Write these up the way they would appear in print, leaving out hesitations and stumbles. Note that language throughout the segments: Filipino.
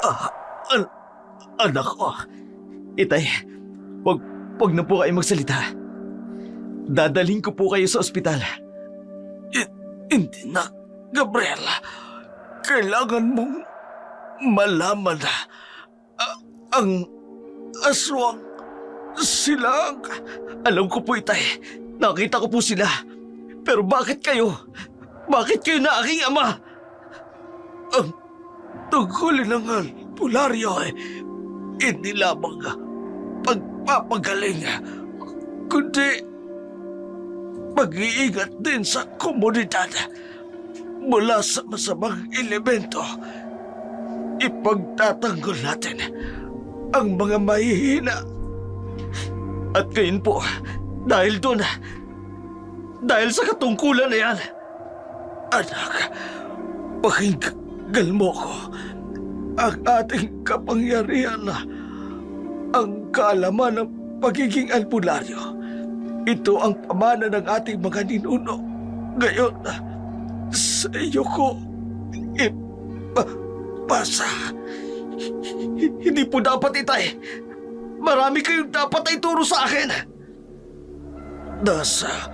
Ah, an- anak ko. Itay, wag na po kayo magsalita. Dadalhin ko po kayo sa ospital. Hindi na, Gabriela. Kailangan mong malaman na ang aswang sila ang... Alam ko po, Itay. Nakita ko po sila. Pero bakit kayo? Bakit kayo na aking ama? Ang tungkulin ng albularyo hindi lamang pagpapagaling, kundi mag-iingat din sa komunidad mula sa masamang elemento. Ipagtatanggol natin ang mga mahihina. At ngayon po, dahil doon, dahil sa katungkulan na yan, anak, pakinggan mo ko. Ang ating kapangyarihan na ang kaalaman ng pagiging albularyo. Ito ang pamana ng ating mga ninuno. Ngayon, sa iyo ko ipapasa. Hindi po dapat, Itay. Marami kayong dapat ay turo sa akin. Nasa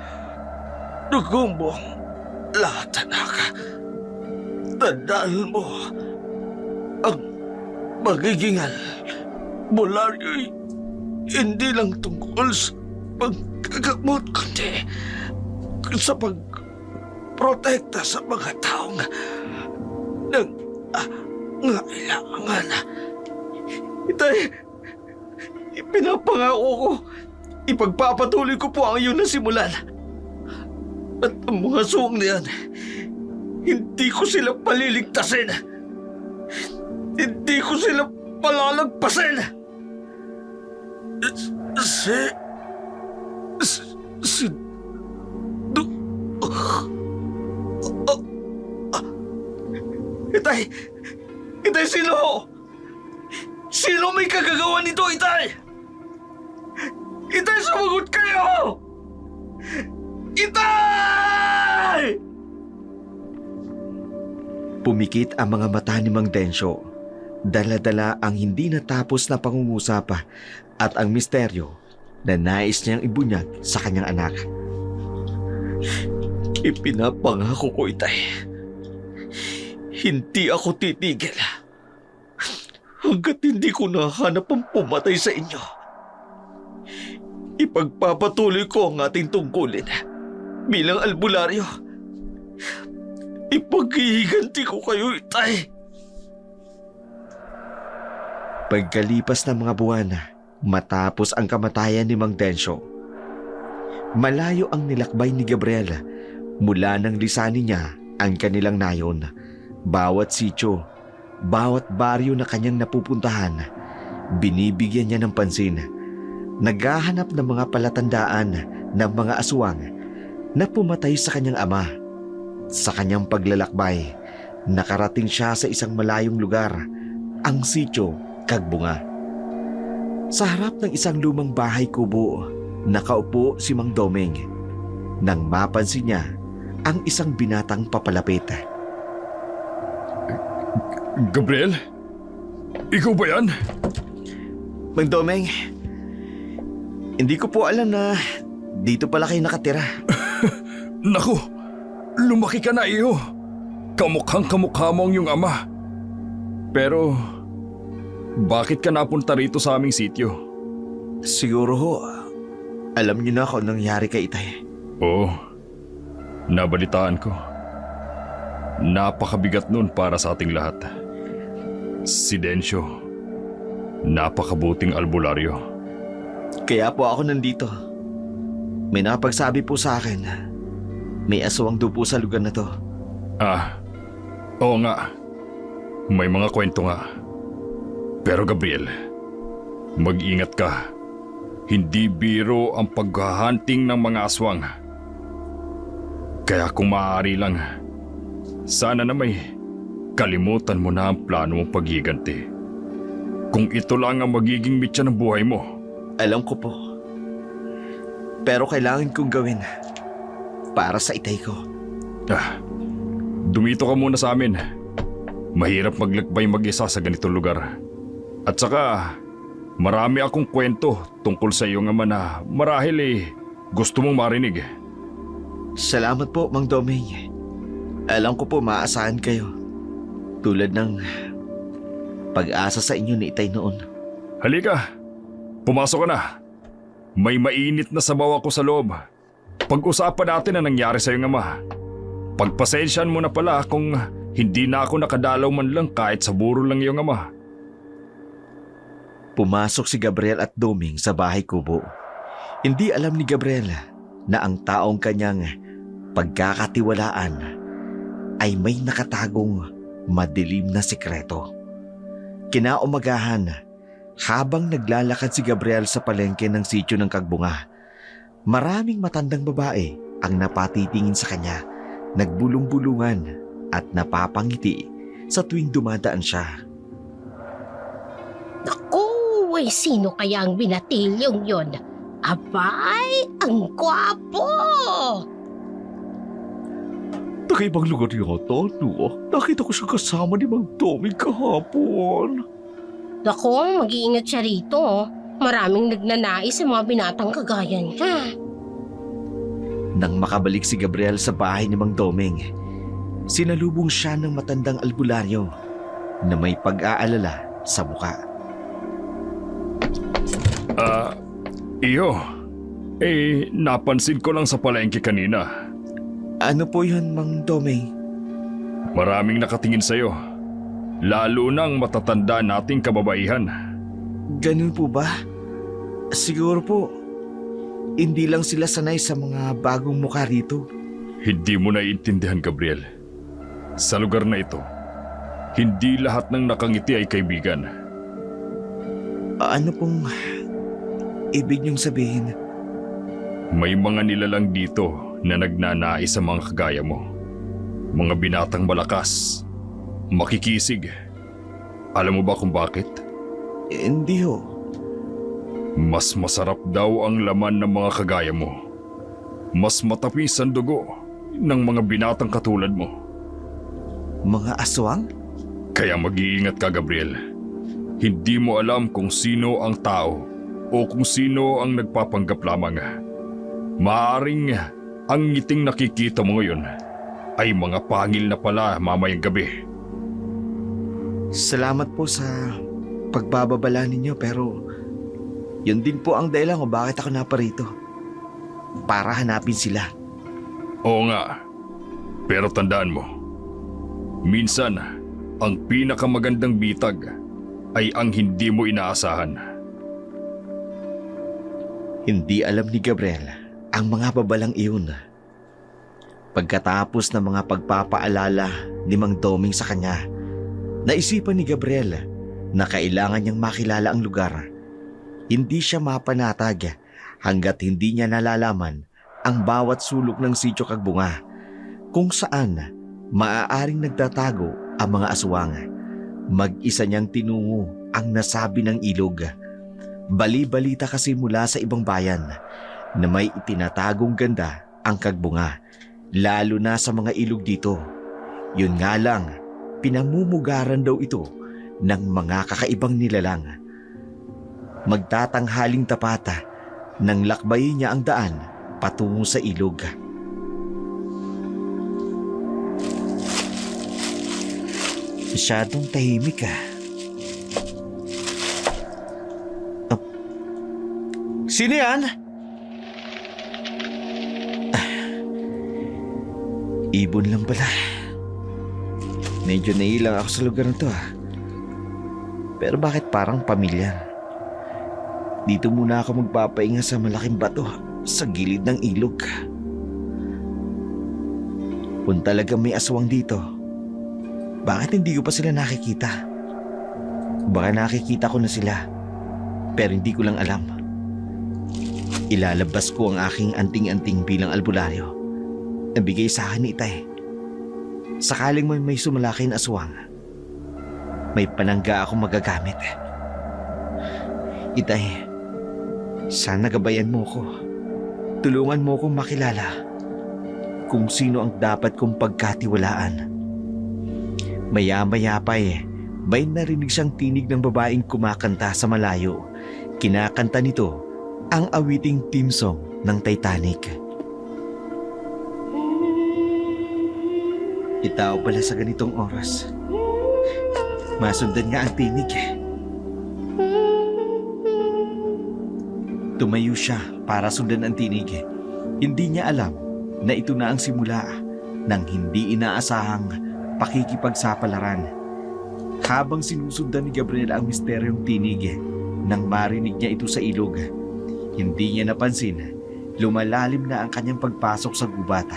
dugong mo lahat, anak. Tandaan mo, ang magiging albularyo hindi lang tungkol sa pagkagamot, kundi sa pagprotekta sa mga taong nangangailangan. Itay, ipinapangako ko, ipagpapatuloy ko po ang iyong nasimulan. At ang mga suwang na yan, hindi ko sila paliligtasin. Hindi ko sila palalagpasin. Itay! Itay, sino? Sino may kagagawa nito, Itay? Itay, sumagot kayo! Itay! Pumikit ang mga mata ni Mang Densyo. Dala-dala ang hindi natapos na pangungusapa at ang misteryo na nais niyang ibunyag sa kanyang anak. Ipinapangako ko, Itay. Hindi ako titigil hanggat hindi ko nahanap ang pumatay sa inyo. Ipagpapatuloy ko ang ating tungkulin bilang albularyo. Ipaghihiganti ko kayo, Itay. Pagkalipas ng mga buwan, matapos ang kamatayan ni Mang Densyo, malayo ang nilakbay ni Gabriela mula nang lisanin niya ang kanilang nayon. Bawat sityo, bawat baryo na kanyang napupuntahan, binibigyan niya ng pansin. Naghahanap ng mga palatandaan ng mga aswang na pumatay sa kanyang ama. Sa kanyang paglalakbay, nakarating siya sa isang malayong lugar, ang sityo Kagbunga. Sa harap ng isang lumang bahay kubo, nakaupo si Mang Domeng. Nang mapansin niya ang isang binatang papalapit. Gabriel? Ikaw ba yan? Mang Domeng, hindi ko po alam na dito pala kayo nakatira. Naku, lumaki ka na, iyo. Kamukhang kamukha mo ang iyong ama. Pero, bakit ka napunta rito sa aming sityo? Siguro ho, alam niyo na kung nangyari kay Itay. Oo, nabalitaan ko. Napakabigat nun para sa ating lahat. Si Densyo, napakabuting albularyo. Kaya po ako nandito. May nakapagsabi po sa akin, may aswang daw po sa lugar na to. Ah, oo nga. May mga kwento nga. Pero Gabriel, mag-ingat ka. Hindi biro ang paghahunting ng mga aswang. Kaya kung maaari lang, sana na may kalimutan mo na ang plano mong paghiganti. Kung ito lang ang magiging mitya ng buhay mo. Alam ko po. Pero kailangan kong gawin para sa Itay ko. Dumito ka muna sa amin. Mahirap maglakbay mag-isa sa ganitong lugar. At saka, marami akong kwento tungkol sa iyong ama na marahil gusto mong marinig. Salamat po, Mang Doming. Alam ko po maasahan kayo. Tulad ng pag-asa sa inyo ni Itay noon. Halika, pumasok ka na. May mainit na sabaw ako sa loob. Pag-usapan natin ang nangyari sa iyong ama. Pagpasensyahan mo na pala kung hindi na ako nakadalaw man lang kahit sa buro lang iyong ama. Pumasok si Gabriel at Doming sa bahay kubo. Hindi alam ni Gabriel na ang taong kanyang pagkakatiwalaan ay may nakatagong madilim na sikreto. Kinaumagahan, habang naglalakad si Gabriel sa palengke ng sitio ng Kagbunga, maraming matandang babae ang napatitingin sa kanya, nagbulong-bulungan at napapangiti sa tuwing dumadaan siya. Naku, sino kaya ang binatilyong yon? Abay, ang gwapo! Nakaibang lugar yata, no? Nakita ko siya kasama ni Mang Doming kahapon. Naku, mag-iingat siya rito. Maraming nagnanais sa mga binatang kagaya niya. Nang makabalik si Gabriel sa bahay ni Mang Doming, sinalubong siya ng matandang albularyo na may pag-aalala sa muka. Iyo, napansin ko lang sa palengke kanina. Ano po yun, Mang Doming? Maraming nakatingin sa'yo. Lalo nang matatanda nating kababaihan. Ganun po ba? Siguro po, hindi lang sila sanay sa mga bagong mukha rito. Hindi mo naiintindihan, Gabriel. Sa lugar na ito, hindi lahat ng nakangiti ay kaibigan. Ano pong ibig niyong sabihin? May mga nilalang dito na nagnanais sa mga kagaya mo. Mga binatang malakas, makikisig. Alam mo ba kung bakit? Hindi ho. Mas masarap daw ang laman ng mga kagaya mo. Mas matapis ang dugo ng mga binatang katulad mo. Mga aswang? Kaya mag-iingat ka, Gabriel. Hindi mo alam kung sino ang tao o kung sino ang nagpapanggap lamang. Maaring ang ngiting nakikita mo ngayon ay mga pangil na pala mamayang gabi. Salamat po sa pagbababala ninyo, pero yun din po ang dahilan kung bakit ako naparito. Para hanapin sila. Oo nga, pero tandaan mo, minsan ang pinakamagandang bitag ay ang hindi mo inaasahan. Hindi alam ni Gabriel ang mga babalang iyon. Pagkatapos ng mga pagpapaalala ni Mang Doming sa kanya, naisipan ni Gabriel na kailangan niyang makilala ang lugar. Hindi siya mapanatag hanggat hindi niya nalalaman ang bawat sulok ng sitio Kagbunga, kung saan maaaring nagtatago ang mga aswang. Mag-isa niyang tinungo ang nasabi ng ilog. Bali-balita kasi mula sa ibang bayan na may itinatagong ganda ang Kagbunga, lalo na sa mga ilog dito. Yun nga lang, pinamumugaran daw ito ng mga kakaibang nilalang. Magtatanghaling tapata nang lakbayin niya ang daan patungo sa ilog. Masyadong tahimik ah. Sino yan? Ibon lang pala. Medyo nailang ako sa lugar na to ah. Pero bakit parang pamilya? Dito muna ako magpapahinga sa malaking bato sa gilid ng ilog. Kung talaga may aswang dito, bakit hindi ko pa sila nakikita? Baka nakikita ko na sila, pero hindi ko lang alam. Ilalabas ko ang aking anting-anting bilang albularyo na bigay sa akin ni Itay. Sakaling may sumalaki na aswang, may panangga akong magagamit. Itay, sana gabayan mo ko. Tulungan mo kong makilala kung sino ang dapat kong pagkatiwalaan. Maya-maya pa may narinig siyang tinig ng babaeng kumakanta sa malayo. Kinakanta nito ang awiting theme song ng Titanic. Itaw pala sa ganitong oras. Masundan nga ang tinig. Tumayo siya para sundan ang tinig. Hindi niya alam na ito na ang simula ng hindi inaasahang pakikipagsapalaran. Habang sinusundan ni Gabriel ang misteryong tinig, nang marinig niya ito sa ilog, hindi niya napansin lumalalim na ang kanyang pagpasok sa gubata.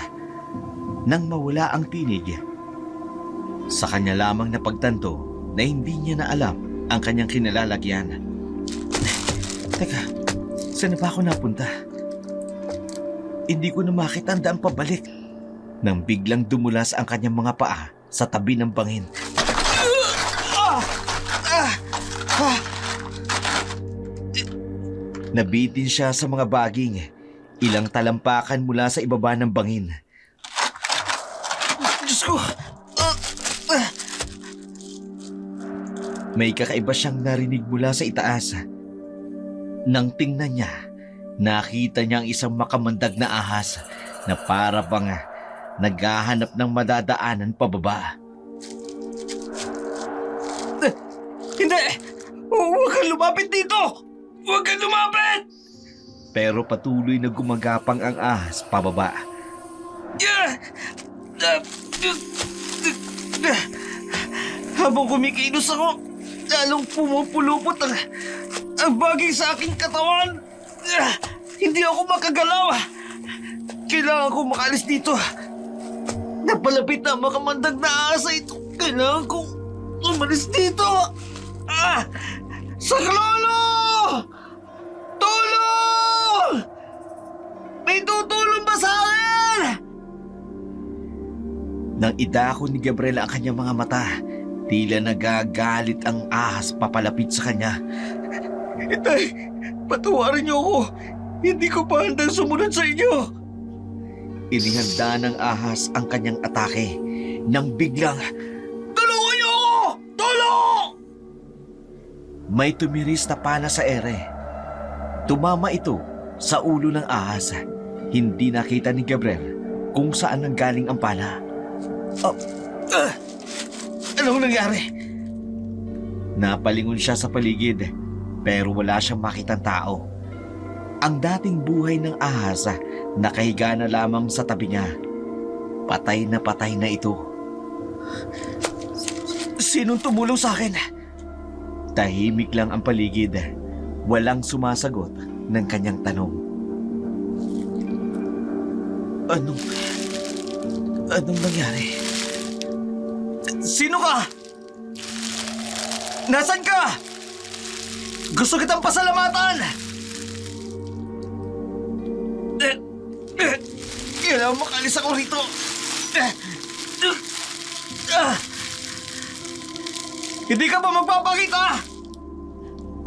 Nang mawala ang tinig, sa kanya lamang napagtanto na hindi niya na alam ang kanyang kinalalagyan. Teka, saan na ba ako napunta? Hindi ko na makita ang daan pabalik nang biglang dumulas ang kanyang mga paa sa tabi ng bangin. Nabitin siya sa mga baging, ilang talampakan mula sa ibaba ng bangin. Diyos ko! May kakaiba siyang narinig mula sa itaas. Nang tingnan niya, nakita niya ang isang makamandag na ahas na para bang naghahanap ng madadaanan pababa. Hindi! Huwag kang lumapit dito! Huwag kang lumapit! Pero patuloy na gumagapang ang ahas pababa. Habang kumikilos ako, lalong pumupulupot ang bagay sa aking katawan. Hindi ako makagalaw. Kailangan ko makalis dito. Napalapit na makamandag na asa ito. Kailangan kong umalis dito. Saklolo! Tulong! May tutulong ba sa akin? Nang idako ni Gabriel ang kanyang mga mata, tila nagagalit ang ahas papalapit sa kanya. Itay, patawarin niyo ako. Hindi ko pa handang sumunod sa inyo. Inihanda ng ahas ang kanyang atake nang biglang, tulungan niyo ako! Tulong! May tumiris na pala sa ere. Tumama ito sa ulo ng ahas. Hindi nakita ni Gabriel kung saan nanggaling ang pala. Anong nangyari? Napalingon siya sa paligid pero wala siyang makitang tao. Ang dating buhay ng ahas nakahiga na lamang sa tabi niya. Patay na ito. Sinong tumulong sa akin? Tahimik lang ang paligid. Walang sumasagot ng kanyang tanong. Anong nangyari? Sino ka? Nasaan ka? Gusto kitang pasalamatan! Kailangan makalis ako rito. Hindi ka ba magpapakita?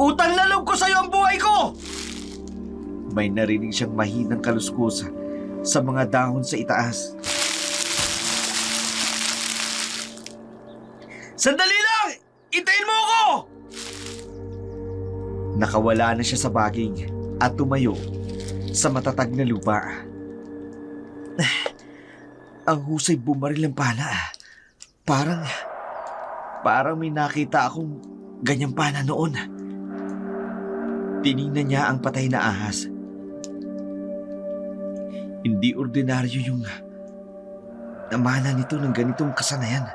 Utang na loob ko sa'yo ang buhay ko! May narinig siyang mahinang kaluskus sa mga dahon sa itaas. Sandali lang! Itayin mo ako! Nakawala na siya sa baging at tumayo sa matatag na lupa. Ang husay bumaril ng pala. Parang may nakita akong ganyang pana noon. Tiningnan niya ang patay na ahas. Hindi ordinaryo yung namana nito ng ganitong kasanayan.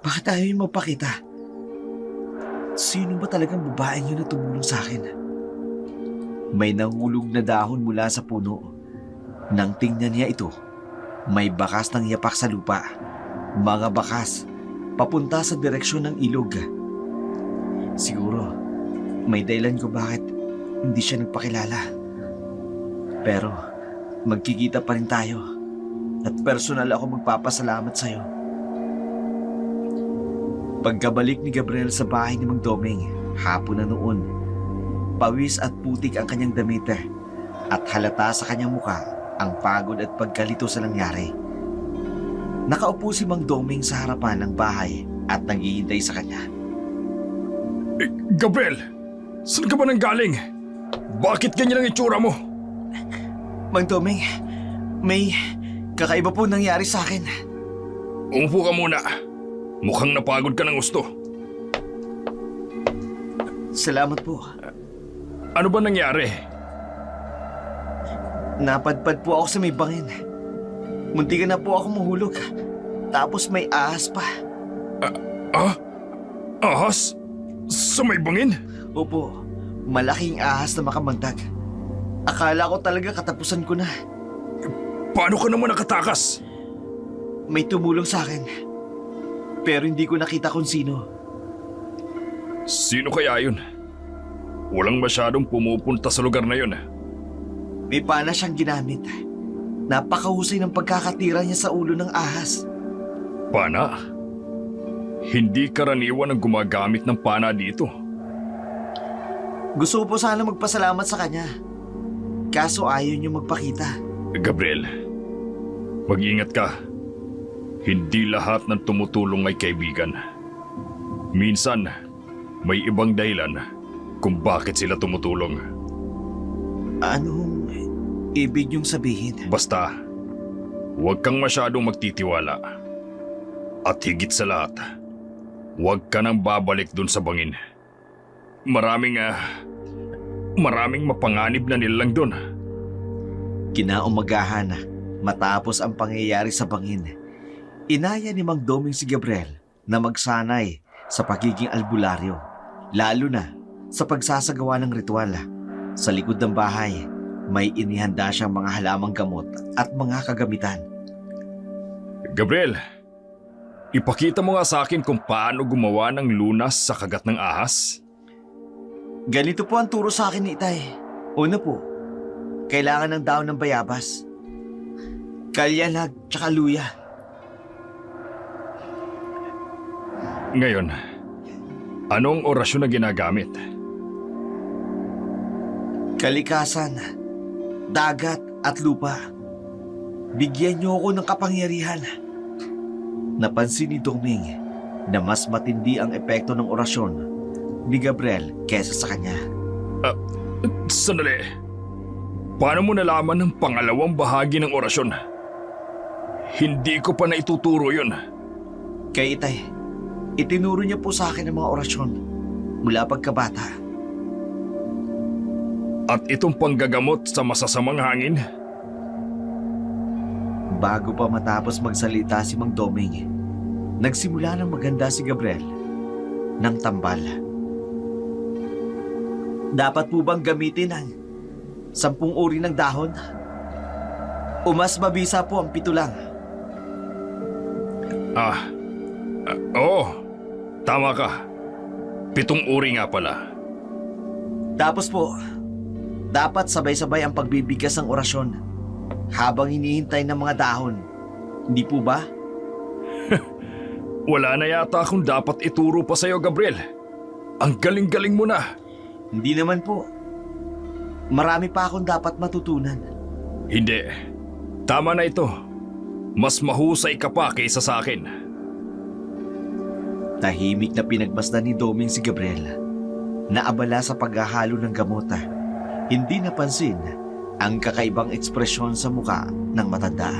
Bakit ayaw yung magpakita? Sino ba talagang babaeng yun na tumulong sa akin? May nangulog na dahon mula sa puno. Nang tingnan niya ito, may bakas ng yapak sa lupa. Mga bakas, papunta sa direksyon ng ilog. Siguro, may dahilan ko bakit hindi siya nagpakilala. Pero, magkikita pa rin tayo. At personal ako magpapasalamat sa'yo. Pagkabalik ni Gabriel sa bahay ni Mang Doming, hapon na noon. Pawis at putik ang kanyang damit at halata sa kanyang muka ang pagod at pagkalito sa nangyari. Nakaupo si Mang Doming sa harapan ng bahay at naghihintay sa kanya. Gabriel, saan ka ba nanggaling? Bakit ganyan ang itsura mo? Mang Doming, may kakaiba po nangyari sa akin. Umupo ka muna. Mukhang napagod ka ng gusto. Salamat po. Ano ba nangyari? Napadpad po ako sa may bangin. Muntikan na po ako mahulog. Tapos may ahas pa. Ahas? Sa may bangin? Opo, malaking ahas na makamandag. Akala ko talaga katapusan ko na. Paano ka naman nakatakas? May tumulong sa akin. Pero hindi ko nakita kung sino. Sino kaya yun? Walang masyadong pumupunta sa lugar na yun. May pana siyang ginamit. Napakahusay ng pagkakatira niya sa ulo ng ahas. Pana? Hindi karaniwan ang gumagamit ng pana dito. Gusto ko po sana magpasalamat sa kanya. Kaso ayaw niyo magpakita. Gabriel, mag-ingat ka. Hindi lahat ng tumutulong ay kaibigan. Minsan, may ibang dahilan kung bakit sila tumutulong. Anong ibig niyong sabihin? Basta, huwag kang masyadong magtitiwala. At higit sa lahat, huwag ka nang babalik dun sa bangin. Maraming mapanganib na nilalang dun. Kinaumagahan matapos ang pangyayari sa bangin. Inaya ni Mang Doming si Gabriel na magsanay sa pagiging albularyo, lalo na sa pagsasagawa ng ritual. Sa likod ng bahay, may inihanda siyang mga halamang gamot at mga kagamitan. Gabriel, ipakita mo nga sa akin kung paano gumawa ng lunas sa kagat ng ahas. Ganito po ang turo sa akin ni Itay. Una po, kailangan ng daon ng bayabas, kalyanag tsaka luya. Ngayon, anong orasyon na ginagamit? Kalikasan, dagat at lupa. Bigyan niyo ako ng kapangyarihan. Napansin ni Doming na mas matindi ang epekto ng orasyon ni Gabriel kesa sa kanya. Sandali. Paano mo nalaman ang pangalawang bahagi ng orasyon? Hindi ko pa naituturo yun. Kay Itay, itinuro niya po sa akin ang mga orasyon mula pagkabata. At itong panggagamot sa masasamang hangin? Bago pa matapos magsalita si Mang Doming, nagsimula ng maganda si Gabriel ng tambal. Dapat po bang gamitin ang 10 uri ng dahon? O mas mabisa po ang 7 lang? Oo. Tama ka. 7 uri nga pala. Tapos po, dapat sabay-sabay ang pagbibigkas ng orasyon habang hinihintay ng mga dahon. Hindi po ba? Wala na yata akong dapat ituro pa sa'yo, Gabriel. Ang galing-galing mo na. Hindi naman po. Marami pa akong dapat matutunan. Hindi. Tama na ito. Mas mahusay ka pa kaysa sa akin. Tahimik na pinagmasdan ni Doming si Gabriel. Naabala sa paghahalo ng gamot. Hindi napansin ang kakaibang ekspresyon sa muka ng matanda.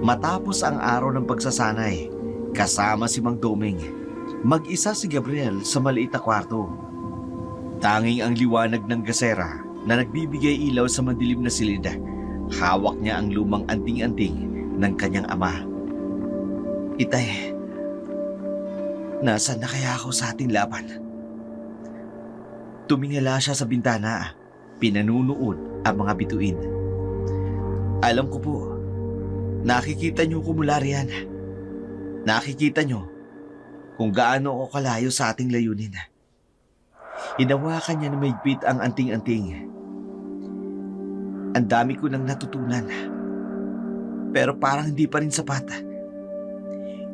Matapos ang araw ng pagsasanay, kasama si Mang Doming, mag-isa si Gabriel sa maliit na kwarto. Tanging ang liwanag ng gasera na nagbibigay ilaw sa madilim na silid. Hawak niya ang lumang anting-anting ng kanyang ama. Itay, nasaan na kaya ako sa ating laban? Tumingala siya sa bintana. Pinanunood ang mga bituin. Alam ko po, nakikita niyo ko mula riyan. Nakikita niyo kung gaano ako kalayo sa ating layunin. Hinawakan niya na mahigpit ang anting-anting. Ang dami ko nang natutunan. Pero parang hindi pa rin sapat.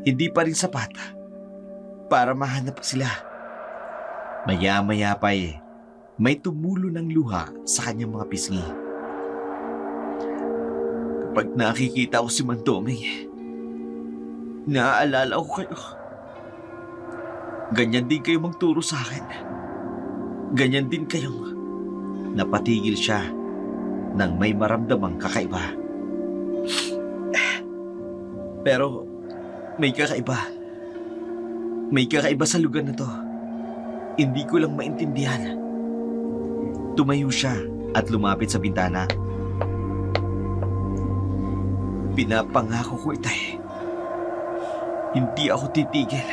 Hindi pa rin sapat para mahanap sila. Maya-maya pa may tumulo ng luha sa kanyang mga pisngi. Kapag nakikita ko si Mang Doming, naaalala ko kayo. Ganyan din kayo magturo sa akin. Ganyan din kayong napatigil siya nang may maramdamang kakaiba. Pero may kakaiba. May kakaiba sa lugar na to. Hindi ko lang maintindihan. Tumayo siya at lumapit sa bintana. Pinapangako ko, Itay. Hindi ako titigil.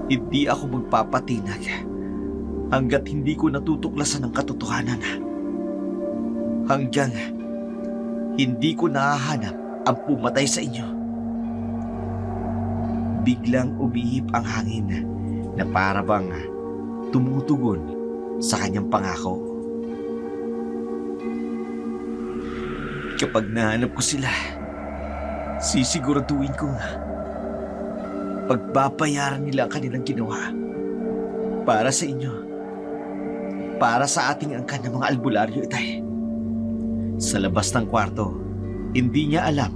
Hindi ako magpapatinag hanggat hindi ko natutuklasan ang katotohanan. Hanggang hindi ko nahahanap ang pumatay sa inyo. Biglang umihip ang hangin na para bang tumutugon sa kanyang pangako. Kapag nahanap ko sila, sisiguraduhin ko pagbabayaran nila ang kanilang ginawa para sa inyo, para sa ating angkan ng mga albularyo, Itay. Sa labas ng kwarto, hindi niya alam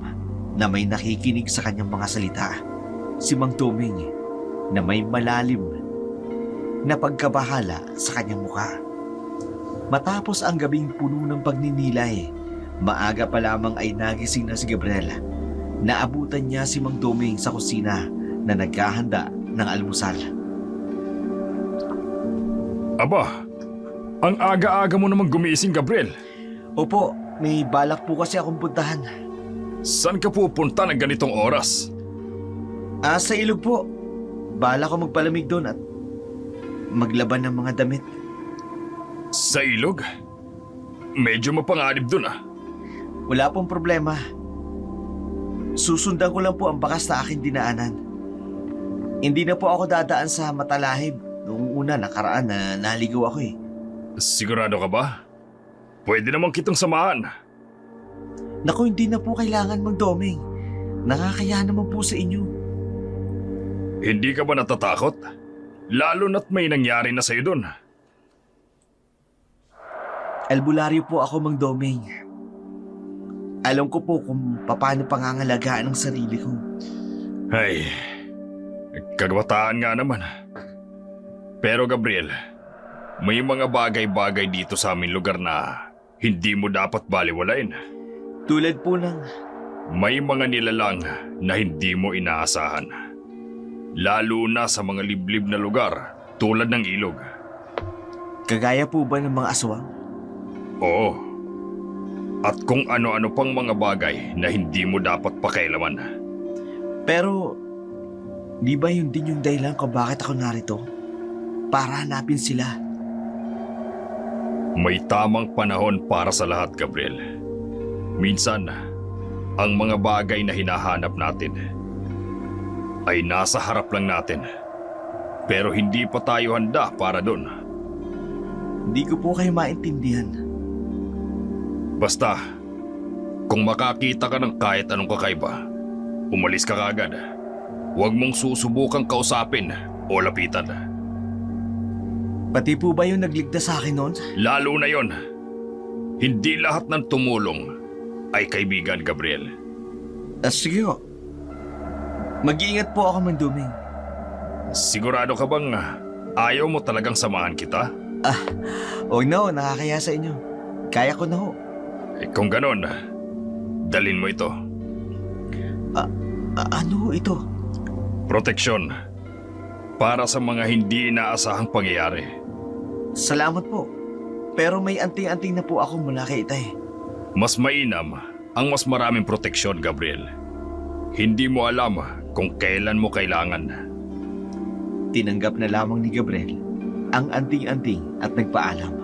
na may nakikinig sa kanyang mga salita. Si Mang Doming na may malalim na pagkabahala sa kanyang mukha. Matapos ang gabing puno ng pagninilay, maaga pa lamang ay nagising na si Gabriel. Naabutan niya si Mang Doming sa kusina na naghahanda ng almusal. Aba, ang aga-aga mo namang gumising, Gabriel. Opo, may balak po kasi akong puntahan. Saan ka pupunta ng ganitong oras? Sa ilog po. Balak ko magpalamig doon at maglaban ng mga damit. Sa ilog? Medyo mapanganib dun ah. Wala pong problema. Susundan ko lang po ang bakas na aking dinaanan. Hindi na po ako dadaan sa Matalahib. Noong una nakaraan na naligaw ako eh. Sigurado ka ba? Pwede naman kitang samahan. Naku, hindi na po kailangan, Mang Doming. Nakakaya naman po sa inyo. Hindi ka ba natatakot? Lalo na't may nangyari na sa'yo dun. Albularyo po ako, Mang Doming. Alam ko po kung paano pangangalagaan ang sarili ko. Ay, kagabataan nga naman. Pero Gabriel, may mga bagay-bagay dito sa aming lugar na hindi mo dapat baliwalain. Tulad po ng... May mga nilalang na hindi mo inaasahan. Lalo na sa mga liblib na lugar tulad ng ilog. Kagaya po ba ng mga aswang? Oo. At kung ano-ano pang mga bagay na hindi mo dapat pakialaman. Pero, di ba yun din yung dahilan kung bakit ako narito? Para hanapin sila. May tamang panahon para sa lahat, Gabriel. Minsan, ang mga bagay na hinahanap natin ay nasa harap lang natin. Pero hindi pa tayo handa para doon. Hindi ko po kayo maintindihan. Basta, kung makakita ka ng kahit anong kakaiba, umalis ka kaagad. Huwag mong susubukang kausapin o lapitan. Pati po ba yung nagligtas sa akin noon? Lalo na yon. Hindi lahat ng tumulong ay kaibigan, Gabriel. Sige ho. Mag-iingat po ako, Mang Doming. Sigurado ka bang ayaw mo talagang samahan kita? Huwag na ho, nakakaya sa inyo. Kaya ko na ho. Kung ganon, dalin mo ito. Ano ho ito? Proteksyon. Para sa mga hindi inaasahang pangyayari. Salamat po. Pero may anting-anting na po ako mula kay Itay. Mas mainam ang mas maraming proteksyon, Gabriel. Hindi mo alam kung kailan mo kailangan. Tinanggap na lamang ni Gabriel ang anting-anting at nagpaalam.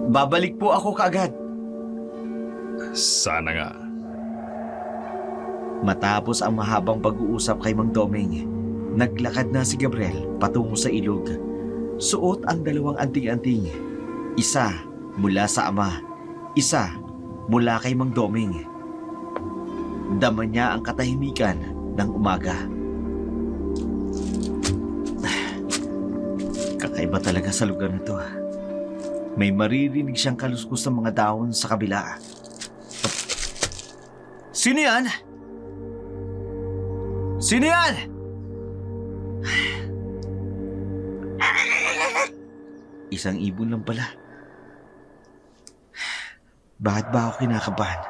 Babalik po ako kaagad. Sana nga. Matapos ang mahabang pag-uusap kay Mang Doming, naglakad na si Gabriel patungo sa ilog. Suot ang dalawang anting-anting. Isa mula sa ama, isa mula kay Mang Doming. Dama niya ang katahimikan ng umaga. Kakaiba talaga sa lugar na to. May maririnig siyang kaluskos ng mga dahon sa kabila. Sino yan? Sino yan? Isang ibon lang pala. Bakit ba ako kinakabahan?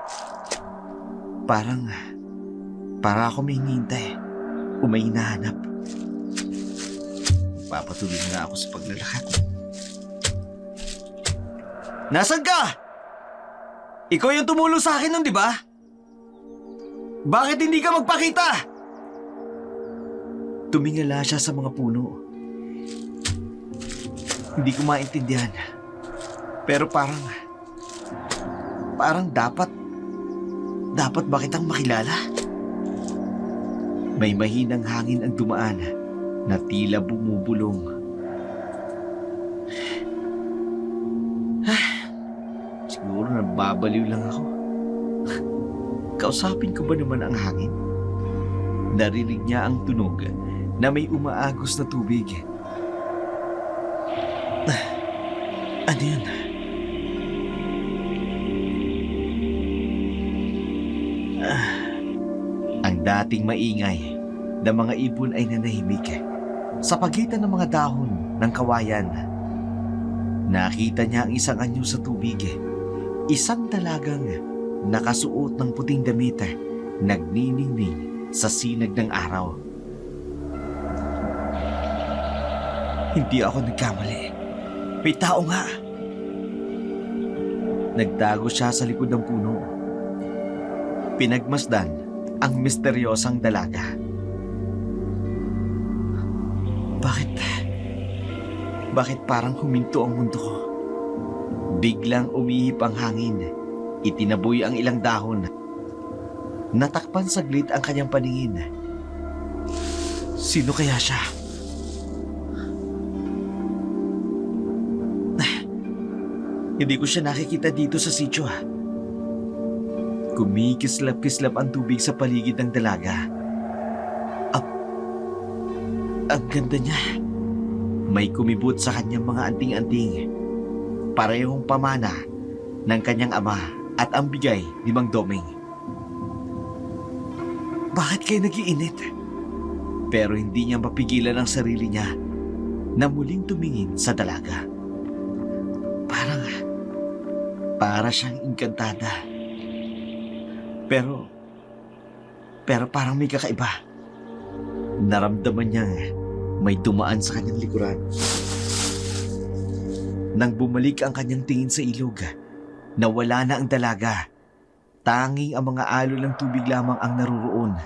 Para ako may hinihintay o may hinahanap. Papatuloy na ako sa paglalakad. Nasaan ka? Ikaw yung tumulong sa akin nun, di ba? Bakit hindi ka magpakita? Tumingala siya sa mga puno. Hindi ko maintindihan. Pero parang dapat ba kitang makilala? May mahinang hangin ang dumaan na tila bumubulong. Siguro nababaliw lang ako. Kausapin ko ba naman ang hangin? Narinig niya ang tunog na may umaagos na tubig. Ano yun? Ang dating maingay na mga ibon ay nanahimik. Sa pagitan ng mga dahon ng kawayan, nakita niya ang isang anyo sa tubig. Isang dalagang nakasuot ng puting damit, nagniningning sa sinag ng araw. Hindi ako nagkamali. May tao nga. Nagtago siya sa likod ng puno. Pinagmasdan ang misteryosang dalaga. Bakit parang huminto ang mundo ko? Biglang umihip ang hangin. Itinaboy ang ilang dahon. Natakpan saglit ang kanyang paningin. Sino kaya siya? Hindi ko siya nakikita dito sa sitio. Kumikislap-kislap ang tubig sa paligid ng dalaga. Ang ganda niya. May kumibot sa kanyang mga anting-anting. Parehong pamana ng kanyang ama at ang bigay ni Mang Doming. Bakit kayo nag-iinit? Pero hindi niya mapigilan ang sarili niya na muling tumingin sa dalaga. Para siyang engkantada. Pero parang may kakaiba. Naramdaman niyang may dumaan sa kanyang likuran. Nang bumalik ang kanyang tingin sa ilog, nawala na ang dalaga. Tanging ang mga alon ng tubig lamang ang naroroon.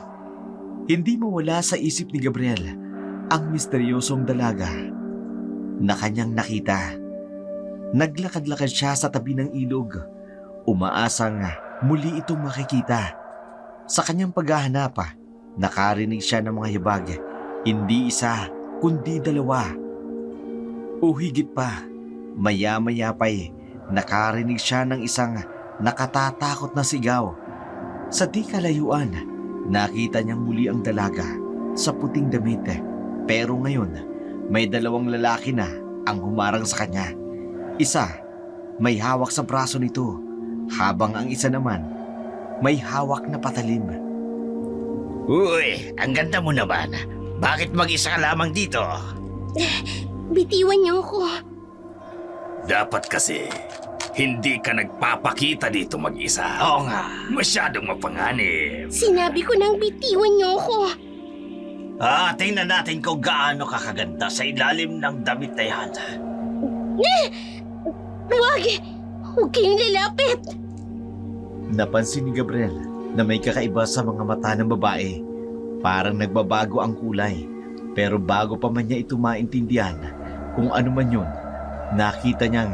Hindi mawala sa isip ni Gabriel ang misteryosong dalaga na kanyang nakita. Naglakad-lakad siya sa tabi ng ilog. Umaasang muli itong makikita. Sa kanyang paghahanap, nakarinig siya ng mga hibag. Hindi isa, kundi dalawa. O higit pa, maya-maya pa'y nakarinig siya ng isang nakatatakot na sigaw. Sa di kalayuan, nakita niyang muli ang dalaga sa puting damit. Pero ngayon, may dalawang lalaki na ang humarang sa kanya. Isa, may hawak sa braso nito, habang ang isa naman, may hawak na patalim. Uy, ang ganda mo naman. Bakit mag-isa ka lamang dito? Bitiwan niyo ako. Dapat kasi, hindi ka nagpapakita dito mag-isa. Oo nga. Masyadong mapanganib. Sinabi ko nang bitiwan niyo ako. Tingnan natin kung gaano kakaganda sa ilalim ng damit na yan. Huwag kayong lalapit. Napansin ni Gabriel na may kakaiba sa mga mata ng babae. Parang nagbabago ang kulay. Pero bago pa man niya ito maintindihan kung ano man yun, nakita niyang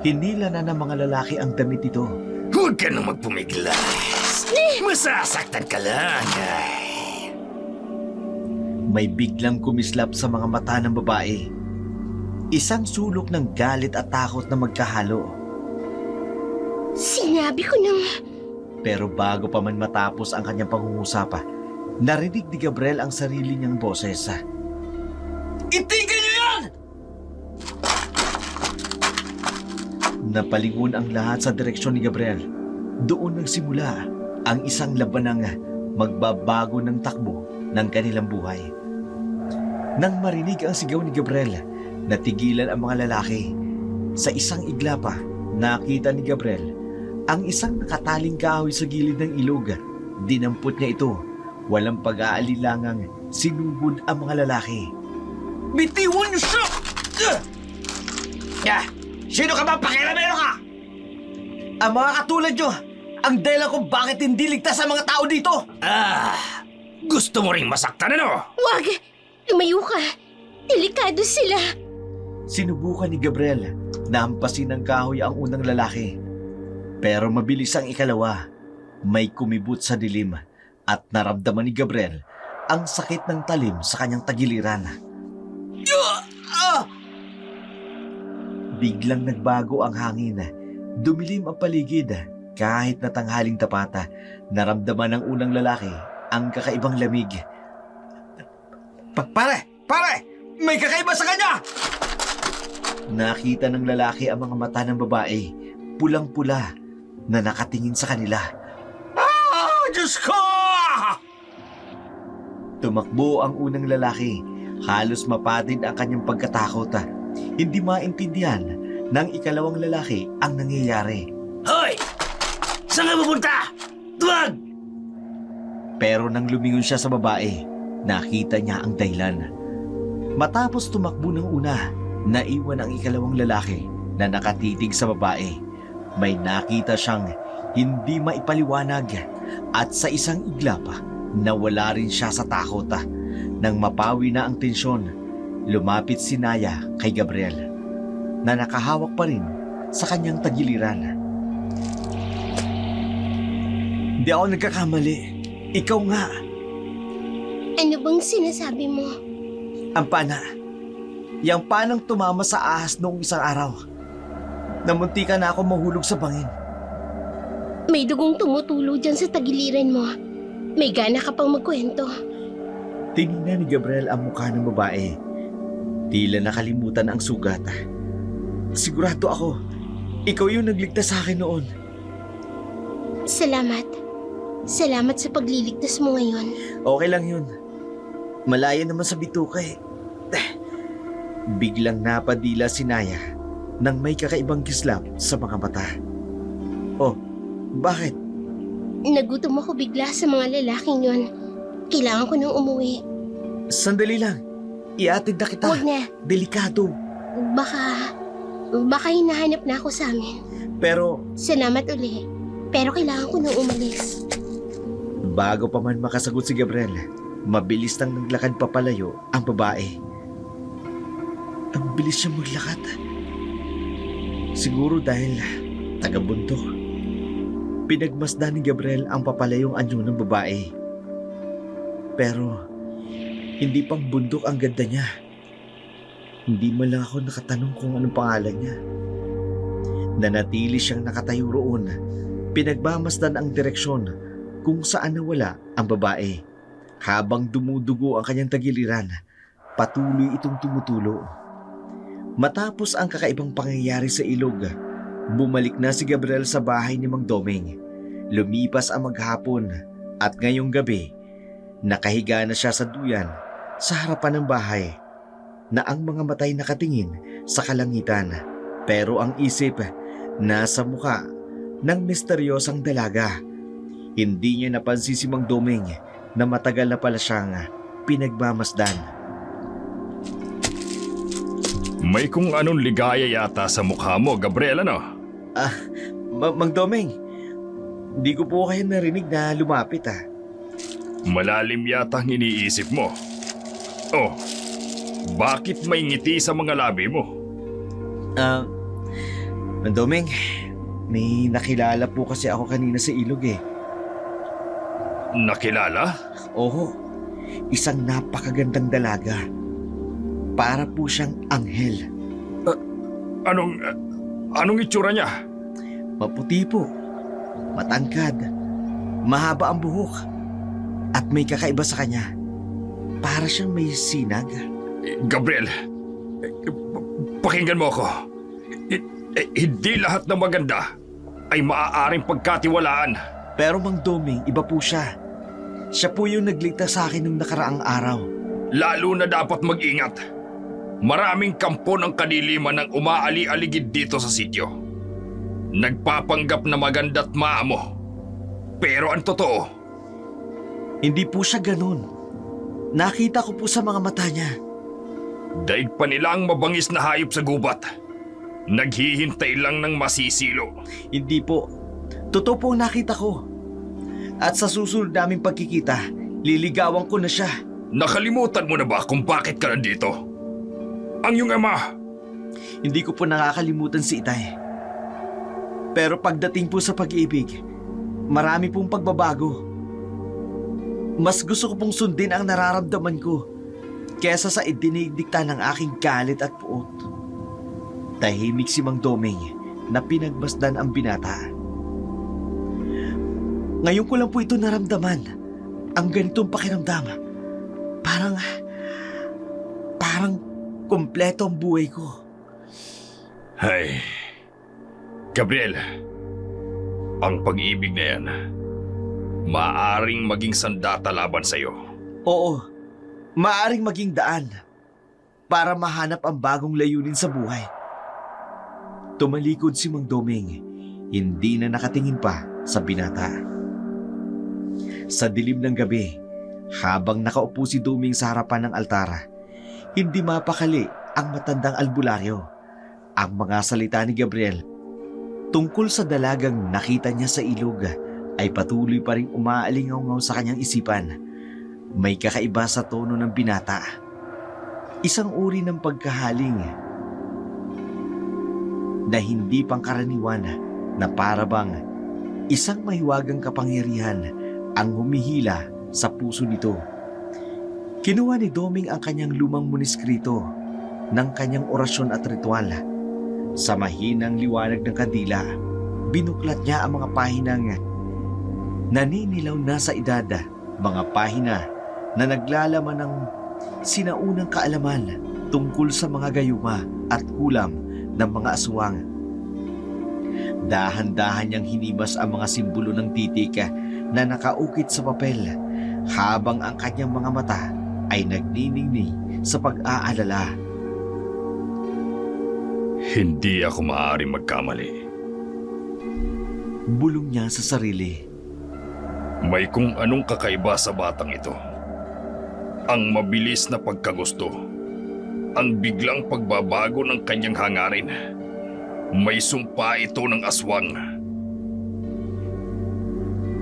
hinila na ng mga lalaki ang damit ito. Huwag ka nang magpumiglas. Masasaktan ka lang. May biglang kumislap sa mga mata ng babae. Isang sulok ng galit at takot na magkahalo. Sinabi ko nang... Pero bago pa man matapos ang kanyang pangungusapa, narinig ni Gabriel ang sarili niyang boses. Itigil niyo yan! Napalingon ang lahat sa direksyon ni Gabriel. Doon nagsimula ang isang labanang magbabago ng takbo ng kanilang buhay. Nang marinig ang sigaw ni Gabriel, natigilan ang mga lalaki. Sa isang iglapa, nakita ni Gabriel ang isang nakataling kahoy sa gilid ng ilog. Dinampot niya ito. Walang pag-aalilangang sinugod ang mga lalaki. Bitiwan niyo siya! Sino ka ba? Pakialamero ka! Ang mga katulad nyo, ang dahilan kung bakit hindi ligtas ang mga tao dito. Gusto mo ring masaktan, ano? Wag! Lumayo ka! Delikado sila! Sinubukan ni Gabriel na hampasin ng kahoy ang unang lalaki. Pero mabilis ang ikalawa. May kumibot sa dilim at naramdaman ni Gabriel ang sakit ng talim sa kanyang tagiliran. Biglang nagbago ang hangin. Dumilim ang paligid. Kahit na tanghaling tapata, naramdaman ng unang lalaki ang kakaibang lamig. Pare! May kakaiba sa kanya! Nakita ng lalaki ang mga mata ng babae, pulang-pula, na nakatingin sa kanila. Diyos ko! Tumakbo ang unang lalaki. Halos mapatid ang kanyang pagkatakot. Hindi maintindihan ng ikalawang lalaki ang nangyayari. Hoy! Saan ka pupunta? Tuwag! Pero nang lumingon siya sa babae, nakita niya ang dahilan. Matapos tumakbo ng una, naiwan ang ikalawang lalaki na nakatitig sa babae. May nakita siyang hindi maipaliwanag at sa isang iglap, nawala rin siya sa takot. Nang mapawi na ang tensyon, lumapit si Naya kay Gabriel na nakahawak pa rin sa kanyang tagiliran. Hindi ako nagkakamali. Ikaw nga. Ano bang sinasabi mo? Ang pana. Yang panang tumama sa ahas noong isang araw. Namuntikan na ako mahulog sa bangin. May dugong tumutulo dyan sa tagiliran mo. May gana ka pang magkwento. Tinignan ni Gabriel ang mukha ng babae. Tila nakalimutan ang sugat. Sigurado ako, ikaw yung nagligtas sa akin noon. Salamat. Salamat sa pagliligtas mo ngayon. Okay lang yun. Malaya naman sa bituka eh. Biglang napadila si Naya nang may kakaibang kislap sa mga mata. Oh, bakit? Nagutom ako bigla sa mga lalaking yon. Kailangan ko nang umuwi. Sandali lang. Iatid na kita. Huwag na. Delikado. Baka hinahanap na ako sa amin. Pero Salamat uli. Pero kailangan ko nang umalis. bago pa man makasagot si Gabriel, mabilis nang naglakad papalayo ang babae. Ang bilis siya maglakad. Siguro dahil taga-bundok. Pinagmasdan ni Gabriel ang papalayong anyo ng babae. Pero hindi pang bundok ang ganda niya. Hindi man lang ako nakatanong kung anong pangalan niya. Nanatili siyang nakatayo roon. Pinagmamasdan ang direksyon kung saan nawala ang babae. Habang dumudugo ang kanyang tagiliran, patuloy itong tumutulo. Matapos ang kakaibang pangyayari sa ilog, bumalik na si Gabriel sa bahay ni Mang Doming. Lumipas ang maghapon at ngayong gabi, nakahiga na siya sa duyan sa harapan ng bahay na ang mga matay nakatingin sa kalangitan. Pero ang isip nasa muka ng misteryosang dalaga. Hindi niya napansin si Mang Doming na matagal na pala siyang pinagmamasdan. May kung anong ligaya yata sa mukha mo, Gabriel, ano? Mang Doming, hindi ko po kayo narinig na lumapit Malalim yata ang iniisip mo. Oh, bakit may ngiti sa mga labi mo? Mang Doming, may nakilala po kasi ako kanina sa ilog eh. Nakilala? Oo, isang napakagandang dalaga. Para po siyang anghel. Anong itsura niya? Maputi po, matangkad, mahaba ang buhok, at may kakaiba sa kanya. Para siyang may sinag. Gabriel, pakinggan mo ako. Hindi lahat ng maganda ay maaaring pagkatiwalaan. Pero Mang Doming, iba po siya. Siya po yung nagligtas sa akin nung nakaraang araw. Lalo na dapat mag-ingat. Maraming kampo ng kadiliman ang umaali-aligid dito sa sityo. Nagpapanggap na maganda't maamo. Pero ang totoo, Hindi po siya ganun. Nakita ko po sa mga mata niya. daig pa nila ang mabangis na hayop sa gubat. Naghihintay lang ng masisilo. Hindi po. Totoo po ang nakita ko. At sa susunod naming pagkikita, liligawan ko na siya. Nakalimutan mo na ba kung bakit ka nandito? Ang iyong ama. Hindi ko po nakakalimutan si Itay. Pero pagdating po sa pag-ibig, marami pong pagbabago. Mas gusto ko pong sundin ang nararamdaman ko kesa sa idinidikta ng aking galit at puot. Tahimik si Mang Doming na pinagmasdan ang binata. Ngayon ko lang po ito naramdaman. Ang ganitong pakiramdam. Parang kompleto ang buhay ko. Hay, Gabriel, ang pag-ibig na yan, maaaring maging sandata laban sa'yo. Oo, maaaring maging daan para mahanap ang bagong layunin sa buhay. Tumalikod si Mang Doming, hindi na nakatingin pa sa binata. Sa dilim ng gabi, habang nakaupo si Doming sa harapan ng altara, hindi mapakali ang matandang albularyo. Ang mga salita ni Gabriel tungkol sa dalagang nakita niya sa ilog ay patuloy pa rin umaalingaw sa kanyang isipan. May kakaiba sa tono ng binata. Isang uri ng pagkahaling na hindi pangkaraniwan na parabang isang mahiwagang kapangyarihan ang humihila sa puso nito. Kinuha ni Doming ang kanyang lumang manuskrito ng kanyang orasyon at ritual. Sa mahinang liwanag ng kandila, binuklat niya ang mga pahinang naninilaw na sa edad, mga pahina na naglalaman ng sinaunang kaalaman tungkol sa mga gayuma at kulam ng mga aswang. Dahan-dahan niyang hinimas ang mga simbolo ng titik na nakaukit sa papel habang ang kanyang mga mata ay nagniningning sa pag-aalala. Hindi ako maaaring magkamali. Bulong niya sa sarili. May kung anong kakaiba sa batang ito. Ang mabilis na pagkagusto. Ang biglang pagbabago ng kanyang hangarin. May sumpa ito ng aswang.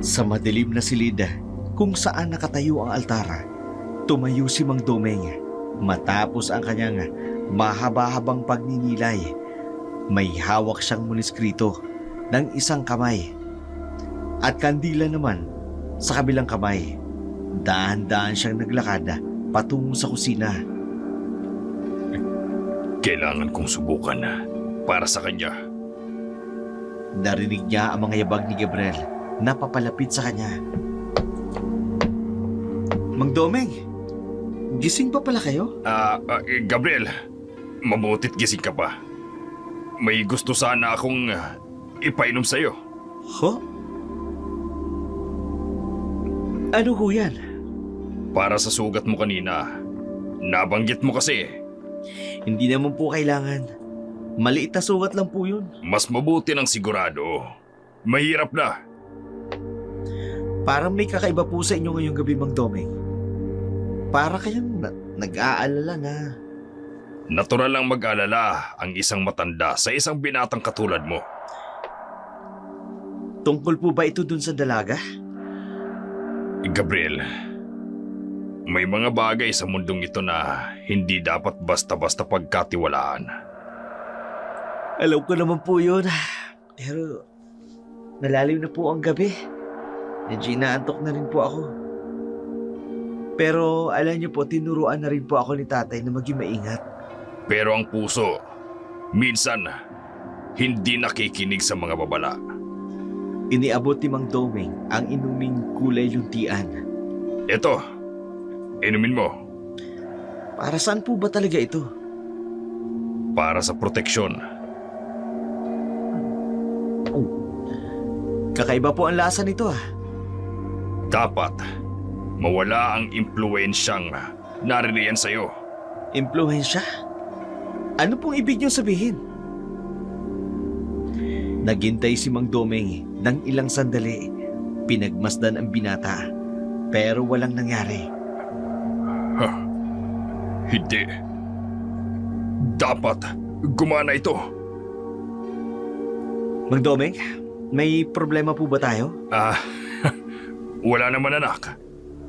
Sa madilim na silid kung saan nakatayo ang altara, tumayo si Mang Doming. Matapos ang kanyang mahaba-habang pagninilay, may hawak siyang manuskrito ng isang kamay at kandila naman sa kabilang kamay. Dahan-dahan siyang naglakad patungo sa kusina. Kailangan kong subukan para sa kanya. Narinig niya ang mga yabag ni Gabriel na papalapit sa kanya. Mang Doming, gising pa pala kayo? Gabriel, mabutit gising ka pa. May gusto sana akong ipainom sa'yo. Ho? Ano ho yan? Para sa sugat mo kanina. Nabanggit mo kasi. Hindi naman po kailangan. Maliit na sugat lang po yun. Mas mabuti ng sigurado. Mahirap na. Parang may kakaiba po sa inyo ngayong gabi, Mang Doming. Para kayang nag-aalala na. Natural lang mag-alala ang isang matanda sa isang binatang katulad mo. Tungkol po ba ito dun sa dalaga? Gabriel, may mga bagay sa mundong ito na hindi dapat basta-basta pagkatiwalaan. Alam ko naman po yun. Pero nalalim na po ang gabi. Medyo inaantok na rin po ako. Pero alam niyo po, tinuruan na rin po ako ni tatay na maging maingat. Pero ang puso, minsan, hindi nakikinig sa mga babala. Iniabot ni Mang Doming ang inuming kulay luntian. Ito, inumin mo. Para saan po ba talaga ito? Para sa proteksyon. Kakaiba po ang lasa nito ah. Dapat, mawala ang impluensyang naririyan sa'yo. Impluensya? Ano pong ibig niyong sabihin? Naghintay si Mang Domeng ng ilang sandali. Pinagmasdan ang binata, pero walang nangyari. Hindi. Dapat gumana ito. Mang Domeng, may problema po ba tayo? Wala naman anak.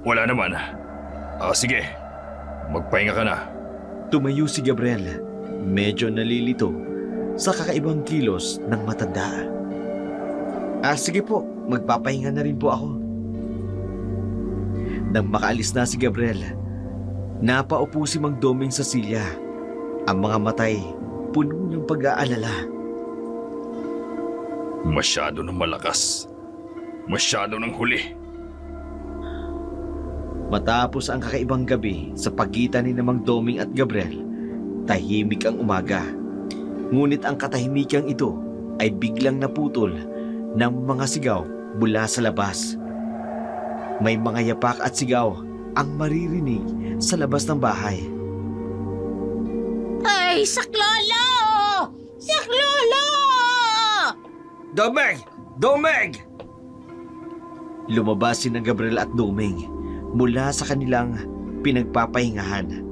Wala naman. Sige, magpahinga ka na. Tumayo si Gabriel, medyo nalilito sa kakaibang kilos ng matanda. Sige po, magpapahinga na rin po ako. Nang makaalis na si Gabriel, napaupo si Mang Domeng sa silya. Ang mga matay, puno ng pag-aalala. Masyado ng malakas. Masyado ng huli. Matapos ang kakaibang gabi sa pagitan ni Mang Domeng at Gabriel, tahimik ang umaga. Ngunit ang katahimikang ito ay biglang naputol ng mga sigaw mula sa labas. May mga yapak at sigaw ang maririnig sa labas ng bahay. Ay, saklolo! Saklolo! Domeng! Domeng! Lumabas si Gabriel at Domeng mula sa kanilang pinagpapahingahan.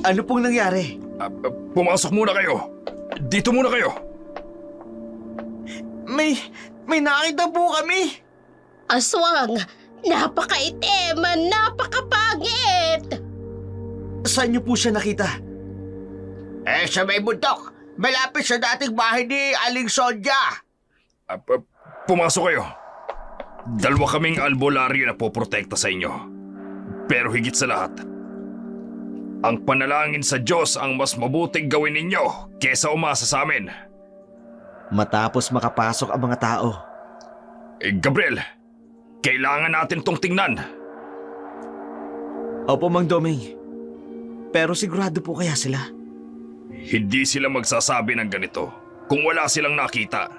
Ano pong nangyari? Pumasok muna kayo. Dito muna kayo. May nakita po kami. Aswang, napakaitim, napakapangit! Saan niyo po siya nakita? Sa may bundok. Malapit sa dating bahay ni Aling Sonja. Pumasok kayo. Dalawa kaming albularyo na poprotekta sa inyo. Pero higit sa lahat, ang panalangin sa Diyos ang mas mabuting gawin ninyo kesa umasa sa amin. Matapos makapasok ang mga tao, Gabriel, kailangan natin tong tingnan. Opo, Mang Domeng. Pero sigurado po kaya sila? Hindi sila magsasabi ng ganito kung wala silang nakita.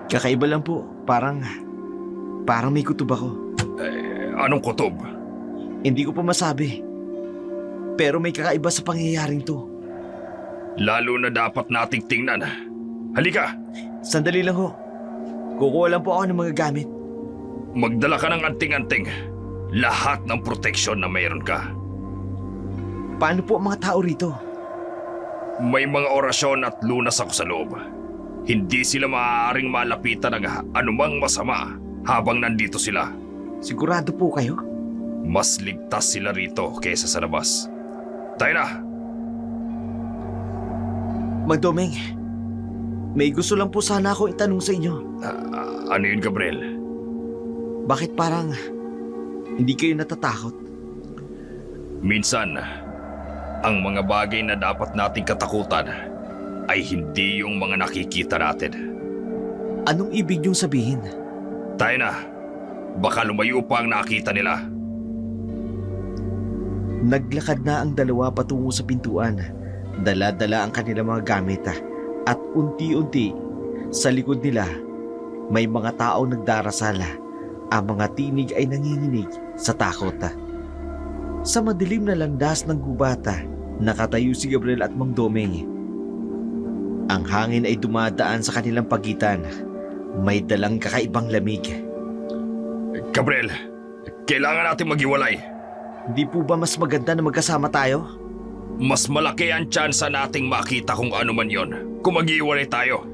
Kakaiba lang po. Parang may kutob ako. Anong kutob? Hindi ko pa masabi. Pero may kakaiba sa pangyayaring to. Lalo na dapat nating tingnan. Halika! Sandali lang ho. Kukuha lang po ako ng mga gamit. Magdala ka ng anting-anting. Lahat ng proteksyon na mayroon ka. Paano po ang mga tao rito? May mga orasyon at lunas ako sa loob. Hindi sila maaaring malapitan ng anumang masama habang nandito sila. Sigurado po kayo? Mas ligtas sila rito kaysa sa labas. Tayo na! Mang Domeng, may gusto lang po sana ako itanong sa inyo. Ano yun, Gabriel? Bakit parang hindi kayo natatakot? Minsan, ang mga bagay na dapat nating katakutan ay hindi yung mga nakikita natin. Anong ibig niyong sabihin? Tayo na. Baka lumayo pa ang nakita nila. Naglakad na ang dalawa patungo sa pintuan. Dala-dala ang kanilang mga gamit at unti-unti sa likod nila may mga tao nagdarasal. Ang mga tinig ay nanginginig sa takot. Sa madilim na landas ng gubata, nakatayo si Gabriel at Mang Domeng. Ang hangin ay dumadaan sa kanilang pagitan. May dalang kakaibang lamig. Gabriel, kailangan natin maghiwalay. Di po ba mas maganda na magkasama tayo? Mas malaki ang tsansa nating makita kung ano man yon kung maghiwalay tayo.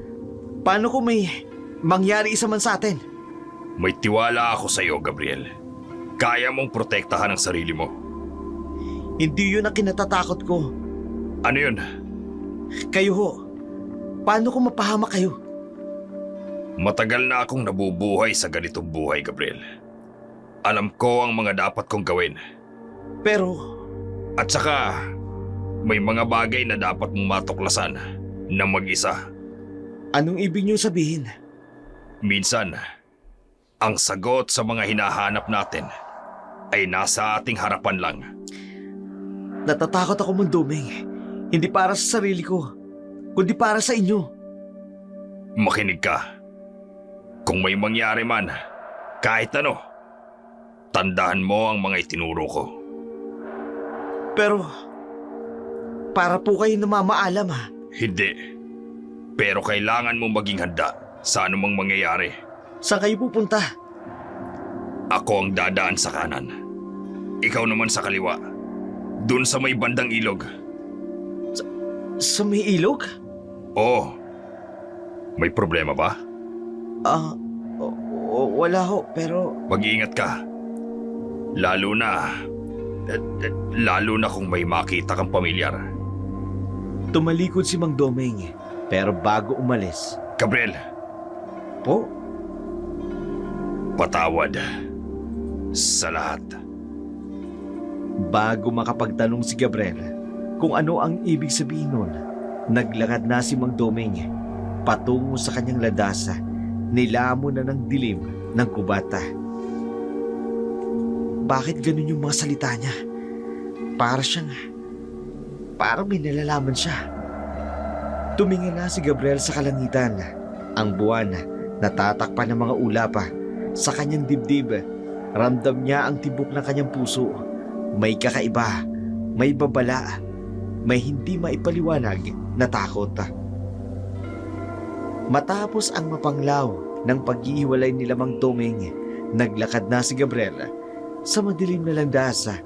Paano kung may mangyari isa man sa atin? May tiwala ako sa iyo, Gabriel. Kaya mong protektahan ang sarili mo. Hindi yun ang kinatatakot ko. Ano yun? Kayo ho. Paano kung mapahamak kayo? Matagal na akong nabubuhay sa ganitong buhay, Gabriel. Alam ko ang mga dapat kong gawin. Pero At saka, may mga bagay na dapat mong matuklasan na mag-isa. anong ibig niyo sabihin? Minsan, ang sagot sa mga hinahanap natin ay nasa ating harapan lang. Natatakot ako, Mang Domeng. Hindi para sa sarili ko, kundi para sa inyo. Makinig ka. Kung may mangyari man, kahit ano, Tandaan mo ang mga itinuro ko. Pero, para po kayo namamaalam ha. Hindi. Pero kailangan mo maging handa sa anumang mangyayari. Saan kayo pupunta? Ako ang dadaan sa kanan. Ikaw naman sa kaliwa. Doon sa may bandang ilog. Sa may ilog? Oo. May problema ba? Wala ho, pero... Mag-iingat ka. Lalo na kung may makita kang pamilyar. Tumalikod si Mang Domeng, pero bago umalis... Gabriel, Po? patawad sa lahat. Bago makapagtanong si Gabriel kung ano ang ibig sabihin nun, naglakad na si Mang Domeng patungo sa kanyang ladasa, nilamon na ng dilim ng kubata. Bakit ganun yung mga salita niya? Parang may nalalaman siya. Tumingin na si Gabriel sa kalangitan. Ang buwan natatakpan ng mga ulapa sa kanyang dibdib. Ramdam niya ang tibok ng kanyang puso. May kakaiba, may babala, may hindi maipaliwanag na takot. Matapos ang mapanglaw ng paghihiwalay nila Mang Domeng, naglakad na si Gabriel sa madilim na landasa.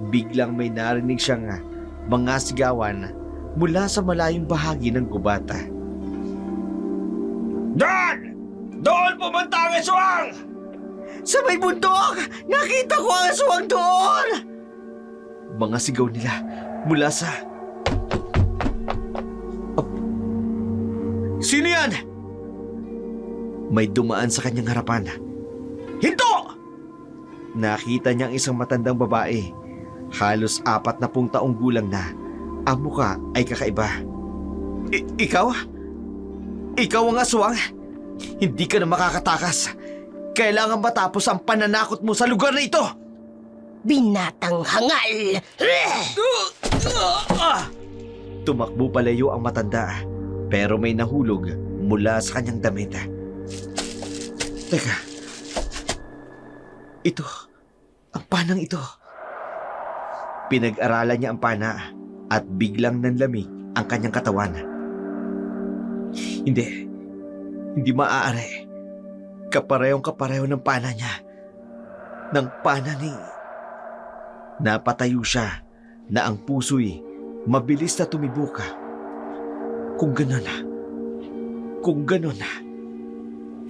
Biglang may narinig siyang mga sigawan mula sa malayong bahagi ng kubata. Doon! Doon pumunta ang aswang! Sa may bundok! Nakita ko ang aswang doon! Mga sigaw nila mula sa... Sino yan? May dumaan sa kanyang harapan. Hinto! Nakita niya ang isang matandang babae. Halos 40 taong gulang na. Ang muka ay kakaiba. Ikaw? Ikaw ang aswang? Hindi ka na makakatakas. Kailangan matapos ang pananakot mo sa lugar na ito. Binatang hangal! Tumakbo palayo ang matanda, pero may nahulog mula sa kanyang damit. Teka. Ito. Ang panang ito. Pinag-aralan niya ang pana at biglang nanlamig ang kanyang katawan. Hindi maaari. Kapareho ng pana niya. Ng pana ni... Napatayo siya na ang puso'y mabilis na tumibuka. Kung gano'n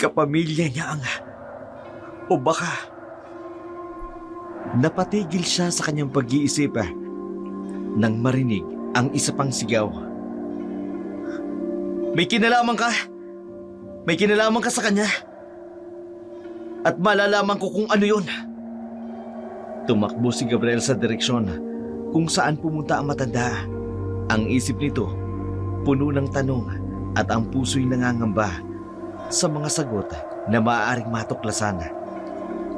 kapamilya niya ang... O baka... Napatigil siya sa kanyang pag-iisip nang marinig ang isa pang sigaw. May kinalaman ka? May kinalaman ka sa kanya? At malalaman ko kung ano yun. Tumakbo si Gabriel sa direksyon kung saan pumunta ang matanda. Ang isip nito, puno ng tanong at ang puso'y nangangamba sa mga sagot na maaaring matuklasan.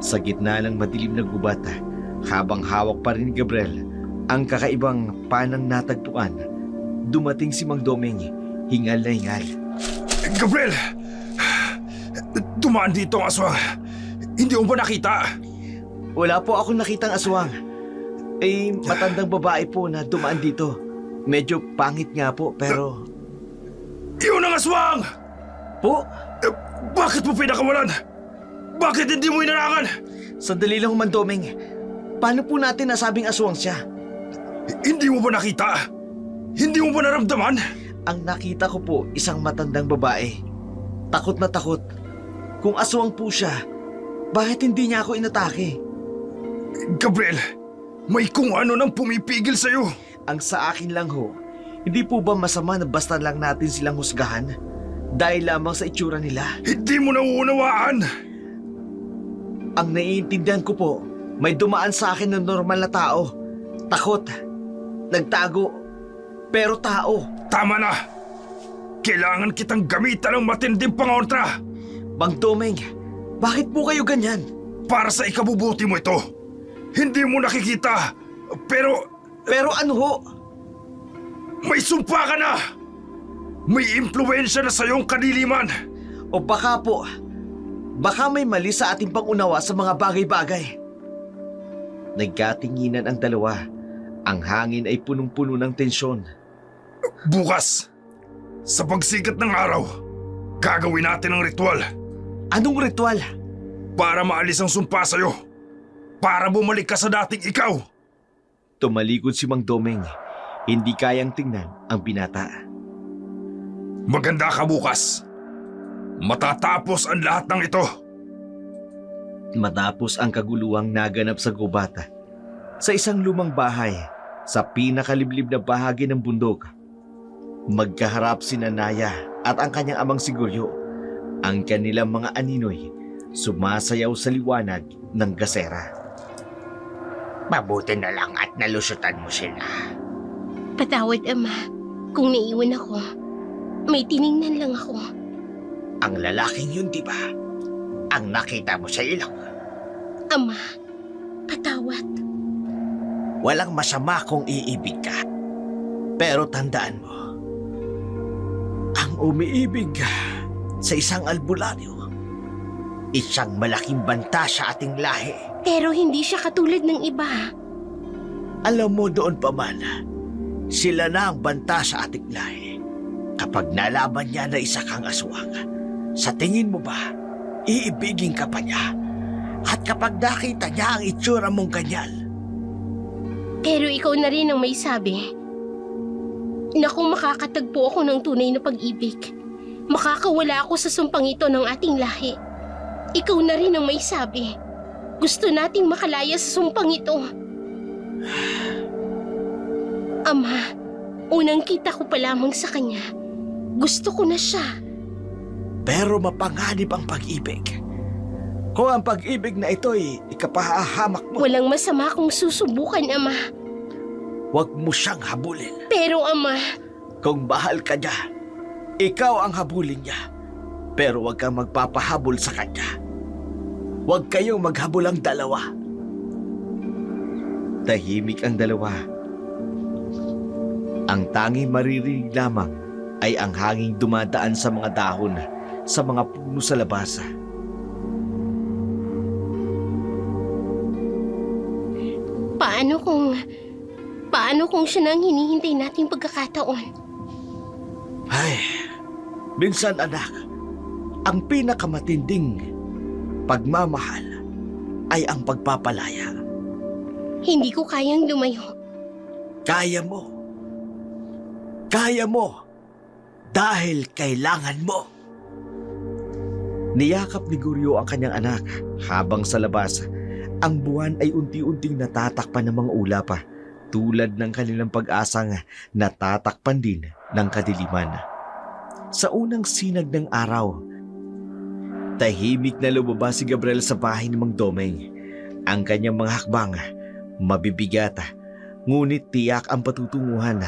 Sa gitna ng madilim na gubat, habang hawak pa rin ni Gabriel ang kakaibang panang natagpuan, dumating si Mang Domeng, hingal na hingal. Gabriel! Dumaan dito ang aswang. Hindi mo ba nakita? Wala po akong nakitang aswang. Matandang babae po na dumaan dito. Medyo pangit nga po, pero... Iyon ang aswang! Po? Bakit mo pinakawalan? Bakit hindi mo inarangan? Sandali lang, Mang Domeng. Paano po natin nasabing aswang siya? Hindi mo ba nakita? Hindi mo ba naramdaman? Ang nakita ko po, isang matandang babae. Takot na takot. Kung aswang po siya, bakit hindi niya ako inatake? Gabriel, may kung ano nang pumipigil sa'yo. Ang sa akin lang ho, hindi po ba masama na basta lang natin silang husgahan? Dahil lamang sa itsura nila? Hindi mo nauunawaan. Ang naiintindihan ko po, may dumaan sa akin ng normal na tao. Takot. Nagtago. Pero tao. Tama na. Kailangan kitang gamitan ng matinding pangontra. Mang Domeng, bakit po kayo ganyan? Para sa ikabubuti mo ito. Hindi mo nakikita. Pero ano ho? may sumpa ka na. May impluensya na sa iyong kadiliman. O baka po, baka may mali sa ating pangunawa sa mga bagay-bagay. Nagkatinginan ang dalawa. Ang hangin ay punong-puno ng tensyon. Bukas, sa pagsikat ng araw, gagawin natin ang ritual Anong ritual? para maalis ang sumpa sa'yo. Para bumalik ka sa dating ikaw. Tumalikod si Mang Domeng. Hindi kayang tingnan ang binata. Maganda ka bukas. Matatapos ang lahat ng ito. Matapos ang kaguluhang naganap sa gubata, sa isang lumang bahay, sa pinakaliblib na bahagi ng bundok, magkaharap si Naya at ang kanyang amang si Guryo. Ang kanilang mga aninoy sumasayaw sa liwanag ng gasera. Mabuti na lang at nalusutan mo sila. Patawad, Ama. Kung naiwan ako, may tiningnan lang ako. Ang lalaking yun, di ba? Ang nakita mo sa ilong. Ama, patawad. Walang masama kung iibig ka. Pero tandaan mo, ang umiibig ka sa isang albularyo, isang malaking banta sa ating lahi. Pero hindi siya katulad ng iba. Alam mo doon pa man, sila na ang banta sa ating lahi. Kapag nalaman niya na isa kang aswang, sa tingin mo ba, iibigin ka pa niya? At kapag nakita niya ang itsura mong ganyan, Pero ikaw na rin ang may sabi na kung makakatagpo ako ng tunay na pag-ibig, makakawala ako sa sumpang ito ng ating lahi. Ikaw na rin ang may sabi. Gusto nating makalaya sa sumpang ito. Ama, unang kita ko pa lamang sa kanya. Gusto ko na siya. pero mapanganib ang pag-ibig. Kung ang pag-ibig na ito'y ikapahahamak mo, Walang masama kung susubukan, Ama. huwag mo siyang habulin. Pero, Ama, Kung bahal ka niya, ikaw ang habulin niya. Pero huwag kang magpapahabol sa kanya. Huwag kayong maghabol ang dalawa. Tahimik ang dalawa. Ang tanging maririnig lamang ay ang hanging dumadaan sa mga dahon, sa mga puno sa labas. paano kung siya na ang hinihintay nating pagkakataon? Ay, minsan anak, ang pinakamatinding pagmamahal ay ang pagpapalaya. Hindi ko kayang lumayo. Kaya mo. Kaya mo. Dahil kailangan mo. Niyakap ni Guryo ang kanyang anak habang sa labas, ang buwan ay unti-unting natatakpan ng mga ulap tulad ng kanilang pag-asang natatakpan din ng kadiliman. Sa unang sinag ng araw, tahimik na lumabas si Gabriel sa bahay ni Mang Domeng. Ang kanyang mga hakbang mabibigat, ngunit tiyak ang patutunguhan.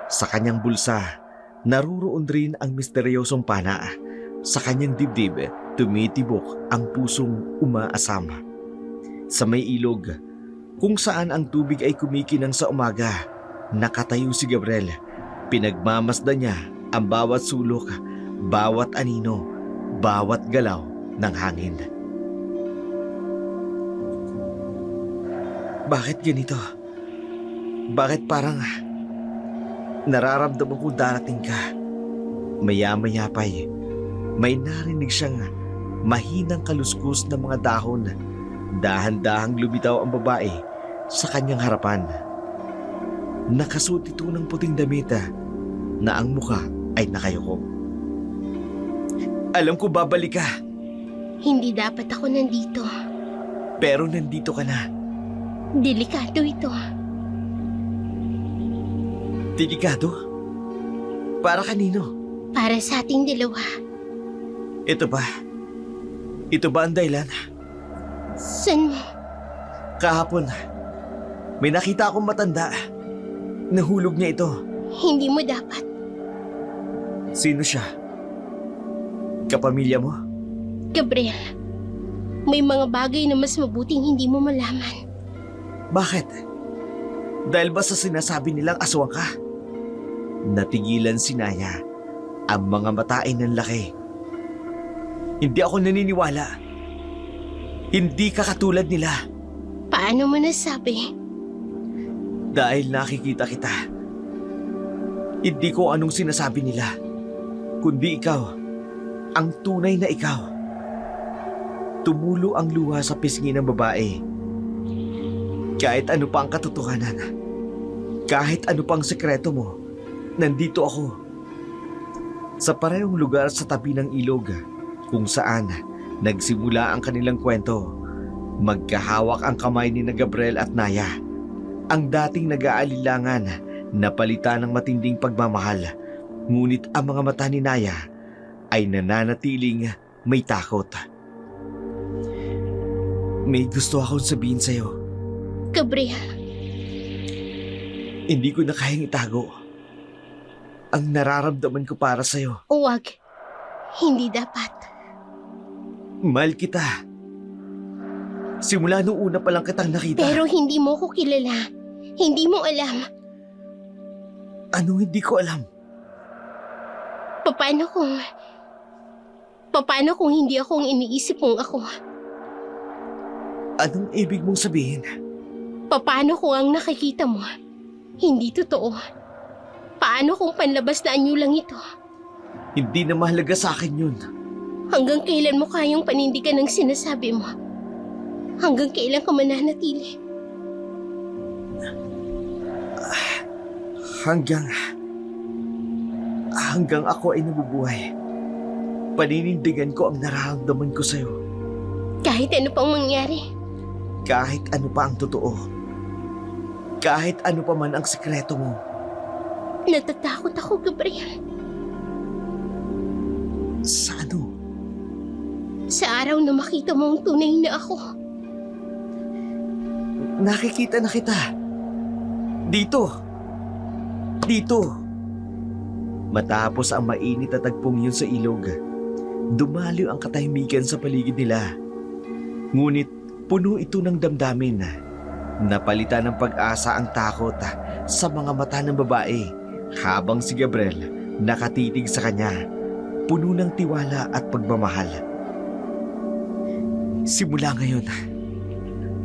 Sa kanyang bulsa, naruroon rin ang misteryosong pana. Sa kanyang dibdib, tumitibok ang pusong umaasam. Sa may ilog, kung saan ang tubig ay kumikinang sa umaga, nakatayo si Gabriel. Pinagmamasdan niya ang bawat sulok, bawat anino, bawat galaw ng hangin. Bakit ganito? Bakit parang nararamdaman ko darating ka? Maya-maya pa'y may narinig siyang mahinang kaluskus ng mga dahon. Dahan-dahang lumitaw ang babae sa kanyang harapan. Nakasuot ito ng puting damit na ang mukha ay nakayuko. Alam ko babalik ka, Hindi dapat ako nandito. pero nandito ka na. Delikado ito. Delikado? Para kanino? Para sa ating dalawa. Ito ba? Ito ba ang dahilan? San mo? Kahapon, may nakita akong matanda. Nahulog niya ito. Hindi mo dapat. Sino siya? Kapamilya mo? Gabriel, may mga bagay na mas mabuting hindi mo malaman. Bakit? Dahil ba sa sinasabi nilang aswang ka? Natigilan si Naya. Ang mga mata ay nanlaki. Hindi ako naniniwala. Hindi ka katulad nila. Paano mo nasabi? Dahil nakikita kita. Hindi ko anong sinasabi nila, kundi ikaw, ang tunay na ikaw. Tumulo ang luha sa pisngi ng babae. Kahit ano pa ang katotohanan, kahit ano pang sekreto mo, nandito ako. Sa parehong lugar sa tabi ng ilog kung saan nagsimula ang kanilang kwento, magkahawak ang kamay ni na Gabriel at Naya. Ang dating nag-aalilangan na palitan ng matinding pagmamahal, ngunit ang mga mata ni Naya ay nananatiling may takot. May gusto akong sabihin sa'yo. Gabriel, Hindi ko na kayang itago ang nararamdaman ko para sa'yo. huwag. Hindi dapat. Mahal kita. Simula nung una pa lang kitang nakita. Pero hindi mo ko kilala. Hindi mo alam. Anong hindi ko alam? Paano kung hindi ako ang iniisip mong ako? Anong ibig mong sabihin? Paano kung ang nakikita mo hindi totoo? Paano kung panlabas na anyo lang ito? Hindi na mahalaga sa akin yun. Hanggang kailan mo kayang panindigan ang sinasabi mo? Hanggang kailan ka mananatili? Hanggang ako ay nabubuhay. Paninindigan ko ang nararamdaman ko sa'yo. Kahit ano pang mangyari, Kahit ano pa ang totoo. Kahit ano pa man ang sikreto mo. natatakot ako, Gabriel. Sa ano? Sa araw na makita mo ang tunay na ako. Nakikita na kita. Dito. Matapos ang mainit na tagpong yun sa ilog, dumaliw ang katahimikan sa paligid nila. Ngunit puno ito ng damdamin. Napalitan ng pag-asa ang takot sa mga mata ng babae habang si Gabriel nakatitig sa kanya, puno ng tiwala at pagmamahal. Simula ngayon,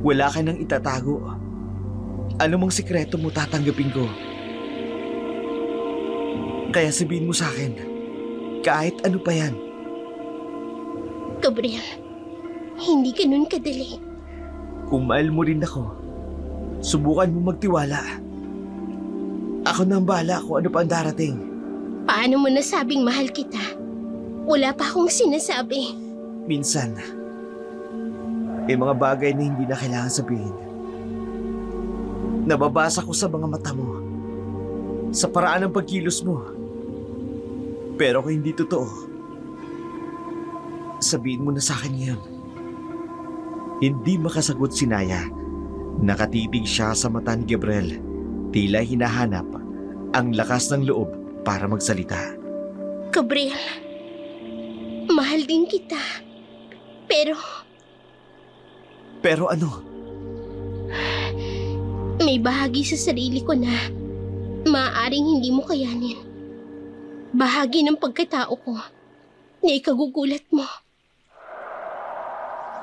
wala ka nang itatago. Anumang sikreto mo tatanggapin ko. Kaya sabihin mo sa akin, kahit ano pa yan. Gabriel, hindi ganun kadali. Kung mahal mo rin ako, subukan mo magtiwala. Ako na ang bahala kung ano pa ang darating. Paano mo nasabing mahal kita? Wala pa akong sinasabi. Minsan, may mga bagay na hindi na kailangan sabihin. Nababasa ko sa mga mata mo, sa paraan ng pagkilos mo. Pero kung hindi totoo, sabihin mo na sa akin ngayon. Hindi makasagot si Naya. Nakatitig siya sa mata ni Gabriel. Tila hinahanap ang lakas ng loob para magsalita. Gabriel, mahal din kita. Pero Pero ano? may bahagi sa sarili ko na maaaring hindi mo kayanin. Bahagi ng pagkatao ko na ikagugulat mo.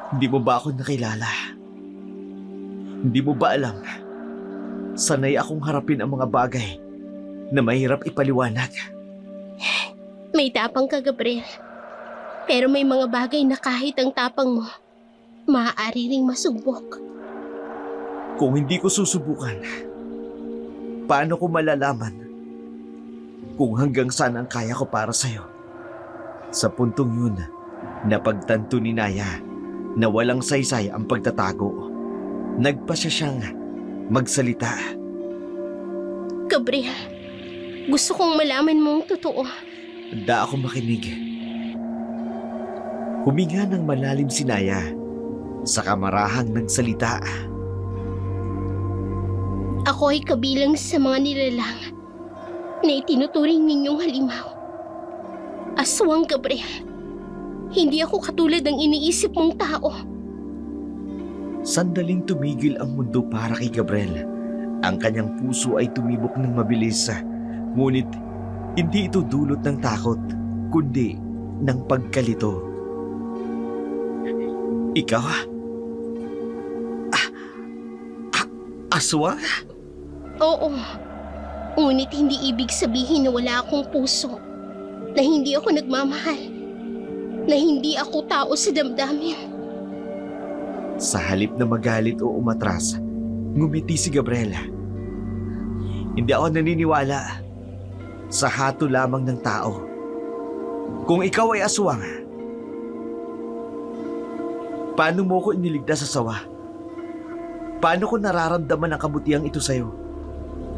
Hindi mo ba ako nakilala? Hindi mo ba alam? Sanay akong harapin ang mga bagay na mahirap ipaliwanag. May tapang ka, Gabriel. Pero may mga bagay na kahit ang tapang mo, maaari ring masubok. Kung hindi ko susubukan, paano ko malalaman kung hanggang saan ang kaya ko para sa'yo? Sa puntong yun, napagtanto ni Naya na walang saysay ang pagtatago. Nagpasya siyang magsalita. Gabriel, gusto kong malaman mo ang totoo. Handa ako makinig. Huminga ng malalim si Naya, saka marahang nagsalita. Ako ay kabilang sa mga nilalang na itinuturing ninyong halimaw. Aswang, Gabriel. Hindi ako katulad ng iniisip mong tao. Sandaling tumigil ang mundo para kay Gabriel. Ang kanyang puso ay tumibok ng mabilis. Ngunit hindi ito dulot ng takot, kundi ng pagkalito. Ikaw? Aswang? Oo. Ngunit hindi ibig sabihin na wala akong puso. Na hindi ako nagmamahal. Na hindi ako tao sa damdamin. Sa halip na magalit o umatras, ngumiti si Gabriela. Hindi ako naniniwala sa hato lamang ng tao. Kung ikaw ay aswang, paano mo ko iniligtas sa sawa? Paano ko nararamdaman ang kabutihang ito sa'yo?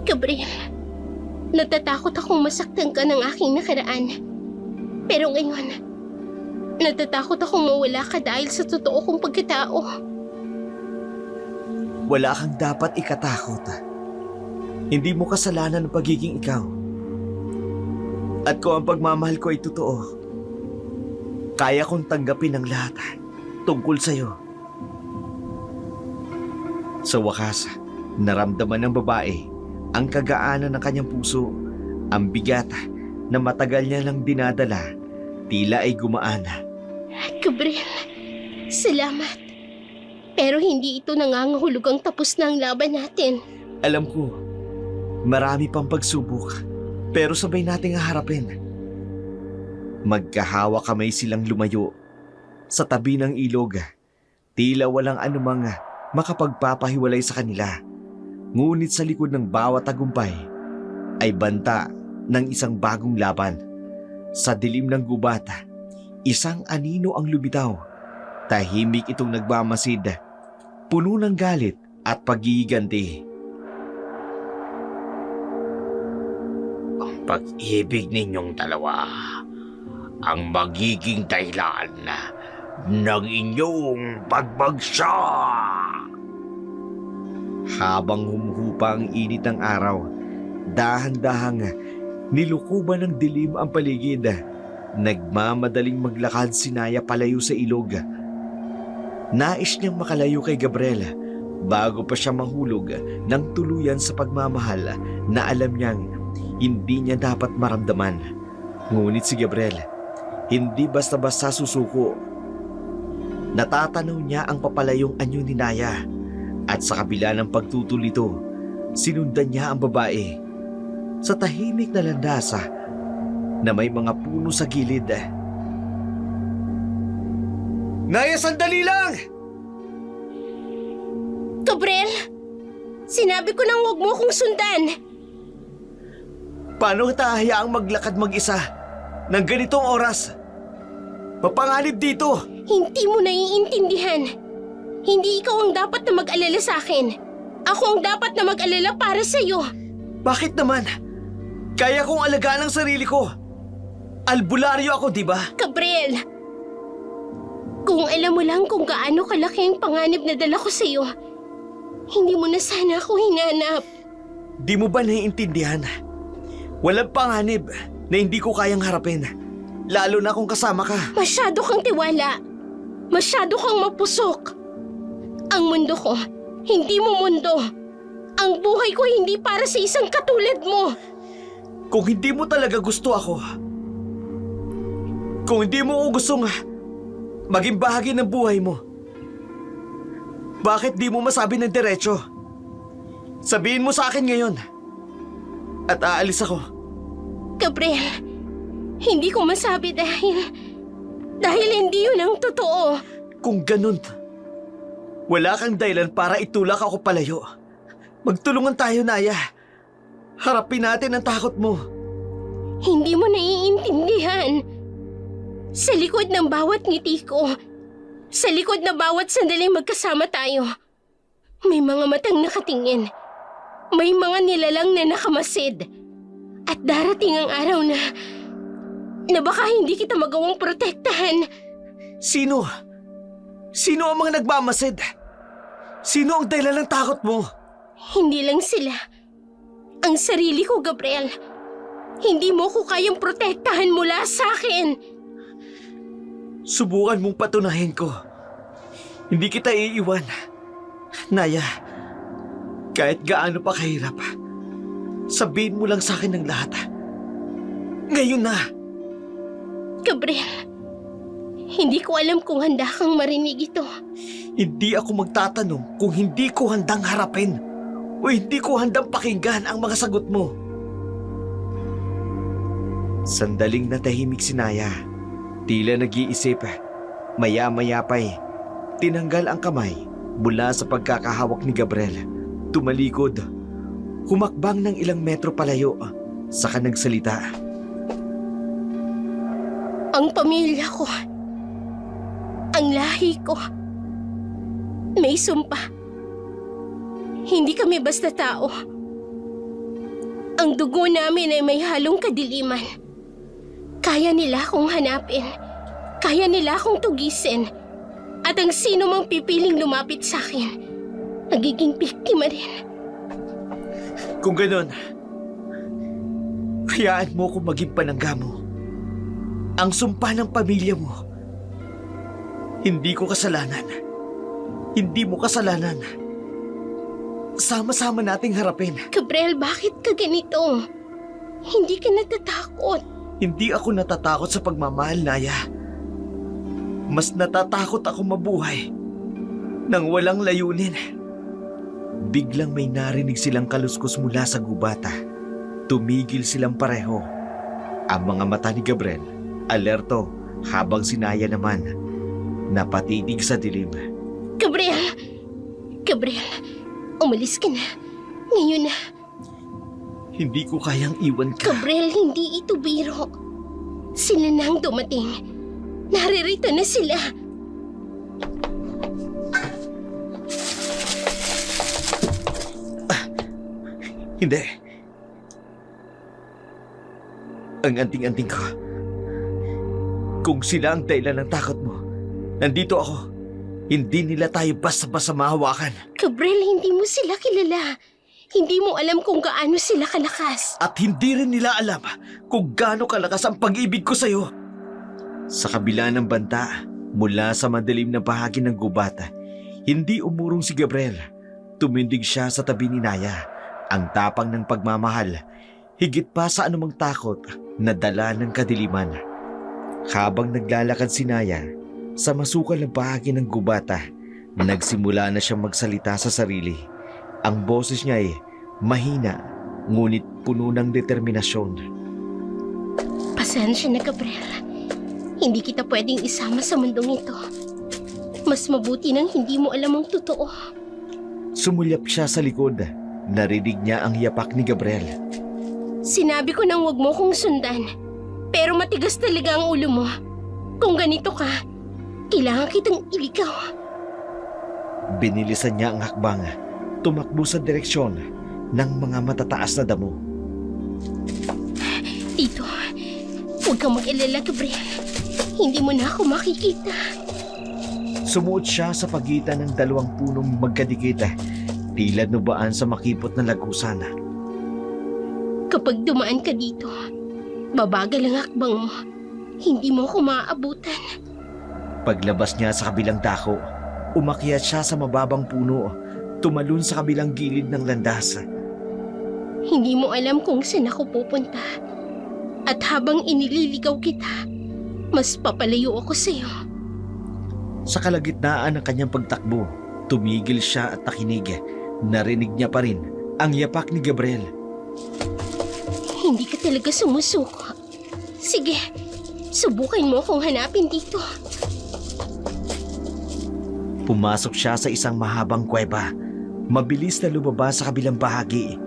Gabriel, natatakot akong masaktan ka ng aking nakaraan. Pero ngayon, natatakot akong mawala ka dahil sa totoo kong pagkatao. Wala kang dapat ikatakot. Hindi mo kasalanan ang pagiging ikaw. At kung ang pagmamahal ko ay totoo, kaya kong tanggapin ang lahat tungkol sa'yo. Sa wakas, naramdaman ng babae ang kagaanan ng kanyang puso, ang bigat na matagal niya lang dinadala, tila ay gumaan. Gabriel, salamat. Pero hindi ito nangangahulugang tapos na ang laban natin. Alam ko, marami pang pagsubok, pero sabay nating haharapin. Magkahawa kamay silang lumayo sa tabi ng ilog, tila walang anumang makapagpapahiwalay sa kanila. Ngunit sa likod ng bawat tagumpay ay banta ng isang bagong laban. Sa dilim ng gubat, isang anino ang lumitaw. Tahimik itong nagmamasid, puno ng galit at paggiganti. Ang pag-ibig ninyong dalawa ang magiging dahilan ng inyong pagbagsak. Habang humuhupa ang init ng araw, dahan-dahang nilukuban ng dilim ang paligid. Nagmamadaling maglakad si Naya palayo sa ilog. Nais niyang makalayo kay Gabriel bago pa siya mahulog ng tuluyan sa pagmamahal na alam niyang hindi niya dapat maramdaman. Ngunit si Gabriel, hindi basta-basta susuko. Natatanaw niya ang papalayong anyo ni Naya. At sa kabila ng pagtutulito, sinundan niya ang babae sa tahimik na landasa na may mga puno sa gilid. Naya, sandali lang! Gabriel, sinabi ko nang huwag mo akong sundan. Paano kita hayaang maglakad mag-isa ng ganitong oras? Mapanganib dito! Hindi mo naiintindihan. Hindi ikaw ang dapat na mag-alala sa akin. Ako ang dapat na mag-alala para sa'yo. Bakit naman? Kaya kong alagaan ang sarili ko. Albularyo ako, di ba? Gabriel, kung alam mo lang kung gaano kalaki ang panganib na dala ko sa'yo, hindi mo na sana ako hinanap. Di mo ba naiintindihan? Walang panganib na hindi ko kayang harapin. Lalo na kung kasama ka. Masyado kang tiwala. Masyado kang mapusok. Ang mundo ko, hindi mo mundo. Ang buhay ko hindi para sa isang katulad mo. Kung hindi mo talaga gusto ako, kung hindi mo ko gustong maging bahagi ng buhay mo, bakit di mo masabi ng diretso? Sabihin mo sa akin ngayon at aalis ako. Gabriel, hindi ko masabi dahil hindi yun ang totoo. Kung ganun, wala kang dahilan para itulak ako palayo. Magtulungan tayo, Naya. Harapin natin ang takot mo. Hindi mo naiintindihan. Sa likod ng bawat ngiti ko, sa likod ng bawat sandaling magkasama tayo, may mga matang nakatingin. May mga nilalang na nakamasid. At darating ang araw na baka hindi kita magawang protektahan. Sino? Sino ang mga nagmamasid? Sino ang dahilan ng takot mo? Hindi lang sila. Ang sarili ko, Gabriel. Hindi mo ko kayang protektahan mula sa akin. Subukan mong patunahin ko. Hindi kita iiwan. Naya, kahit gaano pa kahirap, sabihin mo lang sa akin ng lahat. Ngayon na. Gabriel, hindi ko alam kung handa kang marinig ito. Hindi ako magtatanong kung hindi ko handang harapin. o hindi ko handang pakinggan ang mga sagot mo. Sandaling natahimik si Naya. Tila nag-iisip. Maya-maya pa'y tinanggal ang kamay mula sa pagkakahawak ni Gabriel. Tumalikod. Humakbang ng ilang metro palayo. Saka nagsalita. Ang pamilya ko, ang lahi ko, may sumpa. Hindi kami basta tao. Ang dugo namin ay may halong kadiliman. Kaya nila akong hanapin. Kaya nila akong tugisin. At ang sino mang pipiling lumapit sa akin, nagiging biktima rin. Kung ganon, hayaan mo kung maging panangga mo. Ang sumpa ng pamilya mo. Hindi ko kasalanan. Hindi mo kasalanan. Sama-sama nating harapin. Gabriel, bakit ka ganito? Hindi ka natatakot. Hindi ako natatakot sa pagmamahal, Naya. Mas natatakot ako mabuhay nang walang layunin. Biglang may narinig silang kaluskos mula sa gubata. Tumigil silang pareho. Ang mga mata ni Gabriel, alerto, habang si Naya naman, napatitig sa dilim. Gabriel! Gabriel, umalis ka na. Ngayon na. Hindi ko kayang iwan ka. Gabriel, hindi ito biro. Sila na ang dumating. Naririto na sila. Hindi. Ang anting-anting ko. Kung sila ang dahilan ng takot mo, nandito ako. Hindi nila tayo basta-basta mahawakan. Gabriel, hindi mo sila kilala. Hindi mo alam kung gaano sila kalakas. At hindi rin nila alam kung gaano kalakas ang pag-ibig ko sa'yo. Sa kabila ng banta, mula sa madilim na bahagi ng gubata, hindi umurong si Gabriel. Tumindig siya sa tabi ni Naya. Ang tapang ng pagmamahal, higit pa sa anumang takot na dala ng kadiliman. Habang naglalakad si Naya sa masukal na bahagi ng gubata, nagsimula na siyang magsalita sa sarili. Ang boses niya ay mahina, ngunit puno ng determinasyon. Pasensya na, Gabriel. Hindi kita pwedeng isama sa mundong ito. Mas mabuti nang hindi mo alam ang totoo. Sumulyap siya sa likod. Narinig niya ang yapak ni Gabriel. Sinabi ko nang wag mo kong sundan. Pero matigas talaga ang ulo mo. Kung ganito ka, kailangan kitang iligaw. Binilisan niya ang hakbang. Tumakbo sa direksyon ng mga matataas na damo. Tito, huwag kang mag-alala, Gabriel. Hindi mo na ako makikita. Sumuot siya sa pagitan ng dalawang punong magkadikit, tila nubaan sa makipot na lagusan. Kapag dumaan ka dito, babagal ang hakbang mo. Hindi mo ako maaabutan. Paglabas niya sa kabilang dako, umakyat siya sa mababang puno, tumalon sa kabilang gilid ng landas. Hindi mo alam kung saan ako pupunta. At habang inililigaw kita, mas papalayo ako sa'yo. Sa kalagitnaan ng kanyang pagtakbo, tumigil siya at nakinig. Narinig niya pa rin ang yapak ni Gabriel. Hindi ka talaga sumusuko. Sige, subukan mo akong hanapin dito. Pumasok siya sa isang mahabang kuweba. Mabilis na lumabas sa kabilang bahagi.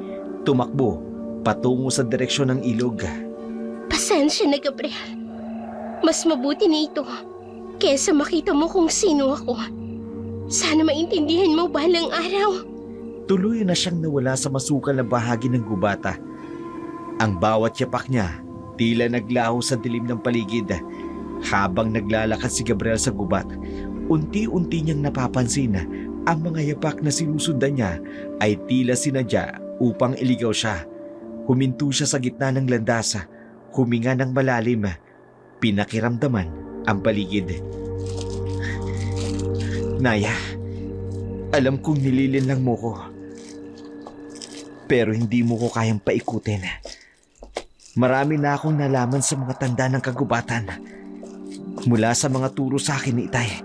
Tumakbo patungo sa direksyon ng ilog. Pasensya na, Gabriel. Mas mabuti na ito kesa makita mo kung sino ako. Sana maintindihan mo balang araw. Tuloy na siyang nawala sa masukal na bahagi ng gubata. Ang bawat yapak niya tila naglaho sa dilim ng paligid. Habang naglalakad si Gabriel sa gubat, unti-unti niyang napapansin ang mga yapak na sinusundan niya ay tila sinadya upang iligaw siya. Huminto siya sa gitna ng landas, huminga ng malalim, pinakiramdaman ang paligid. Naya, alam kong nililinlang mo ko. Pero hindi mo ko kayang paikutin. Marami na akong nalaman sa mga tanda ng kagubatan. Mula sa mga turo sa akin ni Itay.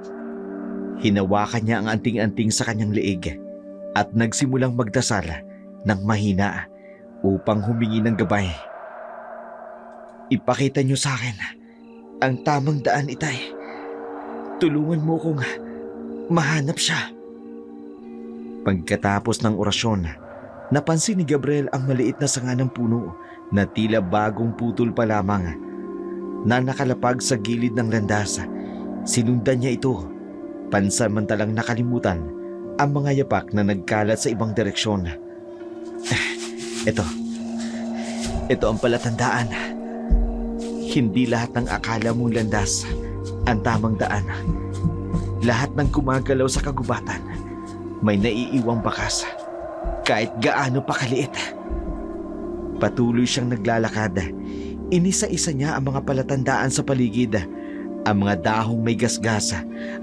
Hinawakan niya ang anting-anting sa kanyang leeg at nagsimulang magdasal ng mahina upang humingi ng gabay. Ipakita niyo sa akin ang tamang daan, Itay. Tulungan mo kong mahanap siya. Pagkatapos ng orasyon, napansin ni Gabriel ang maliit na sanga ng puno na tila bagong putol pa lamang na nakalapag sa gilid ng landas. Sinundan niya ito, pansamantalang nakalimutan ang mga yapak na nagkalat sa ibang direksyon. Ito ang palatandaan. Hindi lahat ng akala mong landas ang tamang daan. Lahat ng gumagalaw sa kagubatan may naiiwang bakas, kahit gaano pa kaliit. Patuloy siyang naglalakad. Inisa-isa niya ang mga palatandaan sa paligid. Ang mga dahong may gasgas,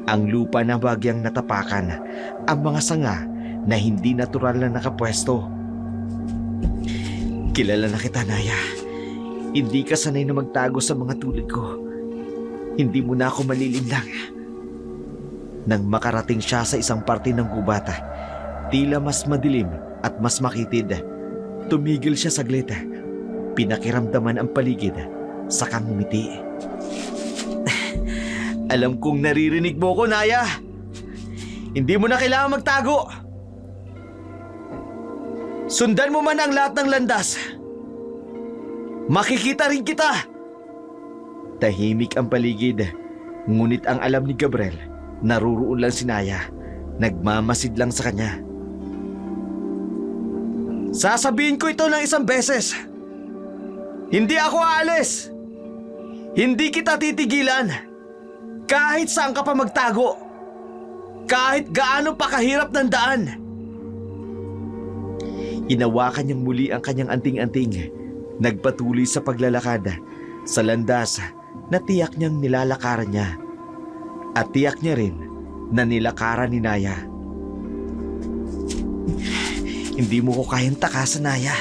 ang lupa na bagyang natapakan, ang mga sanga na hindi natural na nakapwesto. Kilala na kita, Naya. Hindi ka sanay na magtago sa mga tulad ko. Hindi mo na ako malilinlang. Nang makarating siya sa isang parte ng gubata, tila mas madilim at mas makitid. Tumigil siya saglit. Pinakiramdaman ang paligid, saka ngumiti. Alam kong naririnig mo ko, Naya. Hindi mo na kailangan magtago. Sundan mo man ang lahat ng landas. Makikita rin kita. Tahimik ang paligid, ngunit ang alam ni Gabriel, naruroon lang si Naya, nagmamasid lang sa kanya. Sasabihin ko ito ng isang beses. Hindi ako aalis. Hindi kita titigilan. Kahit saan ka pa magtago. Kahit gaano pa kahirap ng daan. Inawakan niyang muli ang kanyang anting-anting. Nagpatuloy sa paglalakad sa landas na tiyak niyang nilalakaran niya. At tiyak niya rin na nilakaran ni Naya. Hindi mo ko kayang takasan, Naya.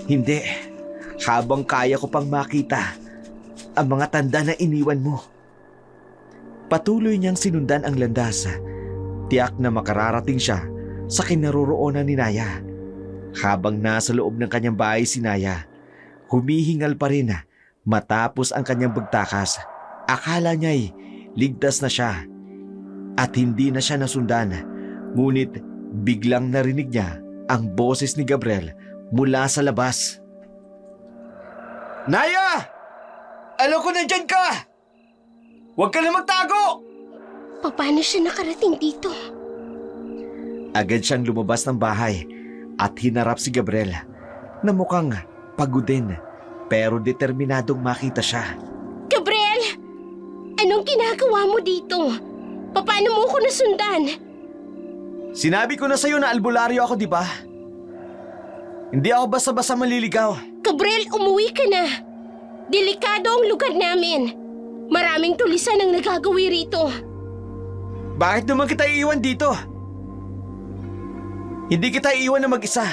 Hindi. Habang kaya ko pang makita ang mga tanda na iniwan mo. Patuloy niyang sinundan ang landas. Tiyak na makararating siya sa kinaroroonan ni Naya. Habang nasa loob ng kanyang bahay si Naya, humihingal pa rin matapos ang kanyang bagtakas. Akala niya'y ligtas na siya at hindi na siya nasundan. Ngunit biglang narinig niya ang boses ni Gabriel mula sa labas. Naya! Alam ko nandyan ka! Huwag ka na magtago! Paano siya nakarating dito? Agad siyang lumabas ng bahay at hinarap si Gabriel na mukhang pagod din pero determinadong makita siya. Gabriel! Anong ginagawa mo dito? Paano mo ako nasundan? Sinabi ko na sa'yo na albularyo ako, di ba? Hindi ako basta-basta maliligaw. Gabriel, umuwi ka na. Delikado ang lugar namin. Maraming tulisan ang nagagawi rito. Bakit naman kita iiwan dito? Hindi kita iiwan na mag-isa.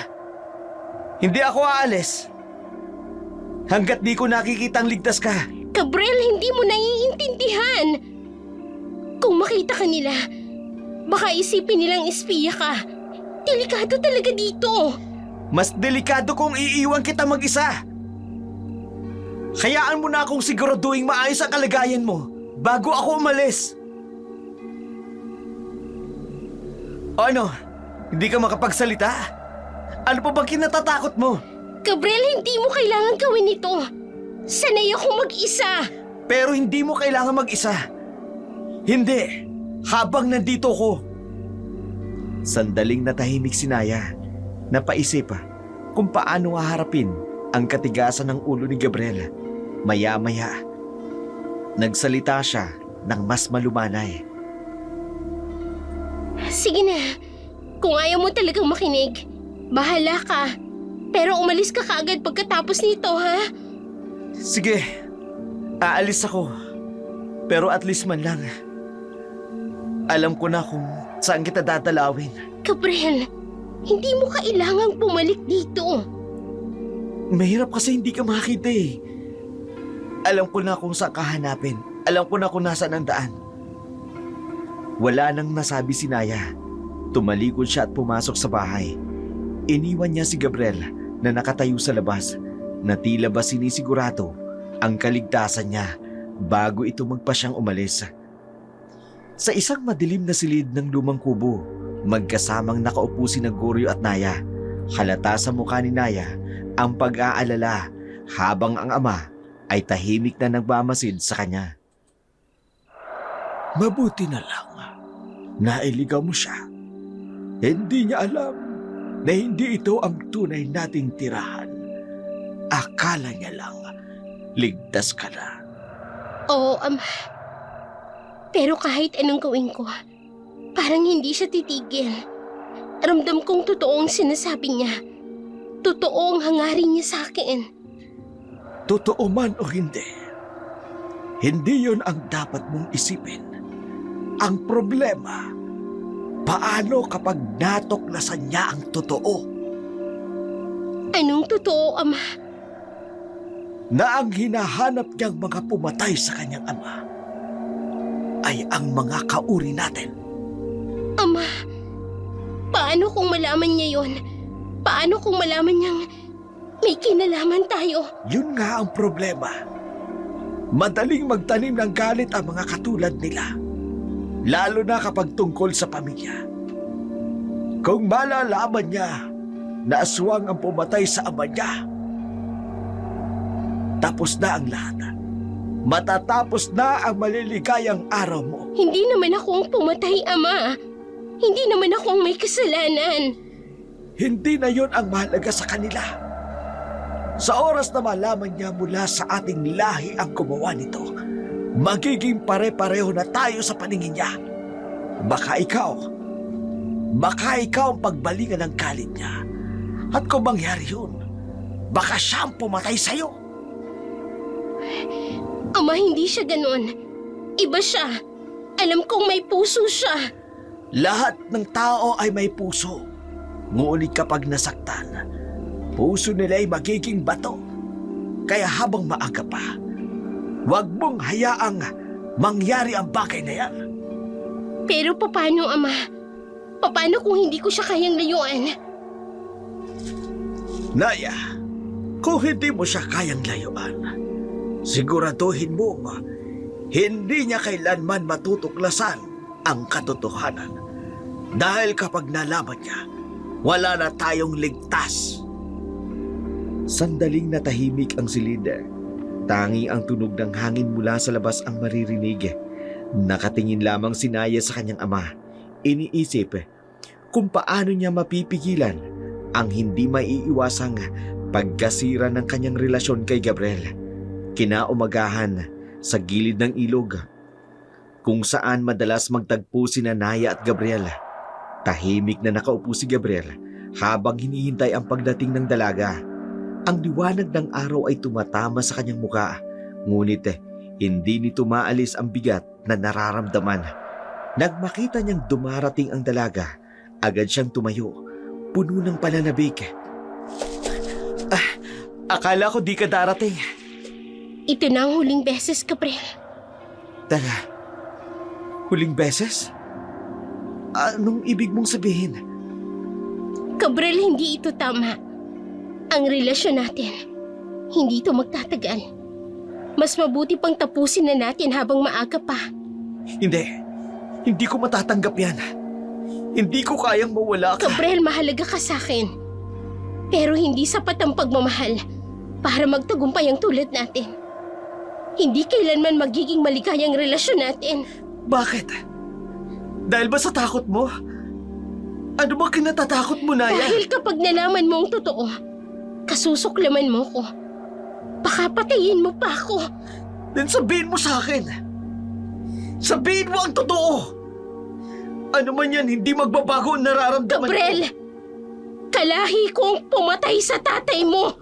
Hindi ako aalis. Hanggat di ko nakikitang ligtas ka. Gabriel, hindi mo naiintindihan. Kung makita ka nila, baka isipin nilang espiya ka. Delikado talaga dito. Mas delikado kung iiwan kita mag-isa. Hayaan mo na akong siguraduhin maayos ang kalagayan mo bago ako umalis. O ano? Hindi ka makapagsalita? Ano pa bang kinatatakot mo? Gabriel, hindi mo kailangan gawin ito. Sanay akong mag-isa. Pero hindi mo kailangan mag-isa. Hindi. Habang nandito ko. Sandaling natahimik si Naya. Napaisip kung paano haharapin ang katigasan ng ulo ni Gabriel. Maya-maya, nagsalita siya ng mas malumanay. Sige na. Kung ayaw mo talagang makinig, bahala ka. Pero umalis ka kaagad pagkatapos nito, ha? Sige, aalis ako. Pero at least man lang, alam ko na kung saan kita dadalawin. Gabriel, hindi mo kailangang bumalik dito. Mahirap kasi hindi ka makita eh. Alam ko na kung saan ka hanapin. Alam ko na kung nasaan ang daan. Wala nang nasabi si Naya. Tumalikod siya at pumasok sa bahay. Iniwan niya si Gabriel na nakatayo sa labas na tila ba sinisigurado ang kaligtasan niya bago ito magpasyang umalis. Sa isang madilim na silid ng lumang kubo, magkasamang nakaupo si Gregorio at Naya. Halata sa mukha ni Naya ang pag-aalala habang ang ama ay tahimik na nagmamasid sa kanya. Mabuti na lang. Nailigaw mo siya. Hindi niya alam na hindi ito ang tunay nating tirahan. Akala niya lang ligtas ka na. Oo, Ama. Pero kahit anong gawin ko, parang hindi siya titigil. Ramdam kong totoo ang sinasabi niya. Totoo ang hangarin niya sa akin. Totoo man o hindi, hindi yun ang dapat mong isipin. Ang problema, paano kapag natuklasan niya ang totoo? Anong totoo, Ama? Na ang hinahanap niyang mga pumatay sa kanyang ama ay ang mga kauri natin. Ama, paano kung malaman niya yon? Paano kung malaman niyang may kinalaman tayo? Yun nga ang problema. Madaling magtanim ng galit ang mga katulad nila. Lalo na kapag tungkol sa pamilya. Kung malalaman niya na aswang ang pumatay sa ama niya, tapos na ang lahat. Matatapos na ang maliligayang araw mo. Hindi naman ako ang pumatay, Ama. Hindi naman ako ang may kasalanan. Hindi na yon ang mahalaga sa kanila. Sa oras na malaman niya mula sa ating lahi ang gumawa nito, magiging pare-pareho na tayo sa paningin niya. Baka ikaw ang pagbalingan ng galit niya. At kung mangyari yun, baka siya ang pumatay sa'yo. Ama, hindi siya ganun. Iba siya. Alam kong may puso siya. Lahat ng tao ay may puso. Ngunit kapag nasaktan, puso nila ay magiging bato. Kaya habang maaga pa, huwag mong hayaang mangyari ang bagay na yan. Pero paano, Ama? Paano kung hindi ko siya kayang layuan? Naya, kung hindi mo siya kayang layuan, siguraduhin mo hindi niya kailanman matutuklasan ang katotohanan. Dahil kapag nalaman niya, wala na tayong ligtas. Sandaling natahimik ang silid. Tangi ang tunog ng hangin mula sa labas ang maririnig. Nakatingin lamang si Naya sa kanyang ama. Iniisip kung paano niya mapipigilan ang hindi maiiwasang pagkasira ng kanyang relasyon kay Gabriel. Kinaumagahan sa gilid ng ilog kung saan madalas magtagpo sina Naya at Gabriel. Tahimik na nakaupo si Gabriel habang hinihintay ang pagdating ng dalaga. Ang liwanag ng araw ay tumatama sa kanyang muka, ngunit hindi nito maalis ang bigat na nararamdaman. Nang makita niyang dumarating ang dalaga, agad siyang tumayo, puno ng pananabik. Akala ko di ka darating. Ito na ang huling beses, Gabriel. Tara, huling beses? Anong ibig mong sabihin? Gabriel, hindi ito tama. Ang relasyon natin, hindi ito magtatagal. Mas mabuti pang tapusin na natin habang maaga pa. Hindi ko matatanggap yan. Hindi ko kayang mawala ka. Gabriel, mahalaga ka sa akin. Pero hindi sapat ang pagmamahal para magtagumpay ang tulad natin. Hindi kailanman magiging maligayang relasyon natin. Bakit? Dahil ba sa takot mo? Ano ba kinatatakot mo, Naya? Dahil kapag nalaman mo ang totoo, kasusuklaman mo ko. Baka patayin mo pa ako. Then sabihin mo sa akin. Sabihin mo ang totoo. Ano man yan, hindi magbabago ang nararamdaman Gabriel, ko. kalahi kong pumatay sa tatay mo.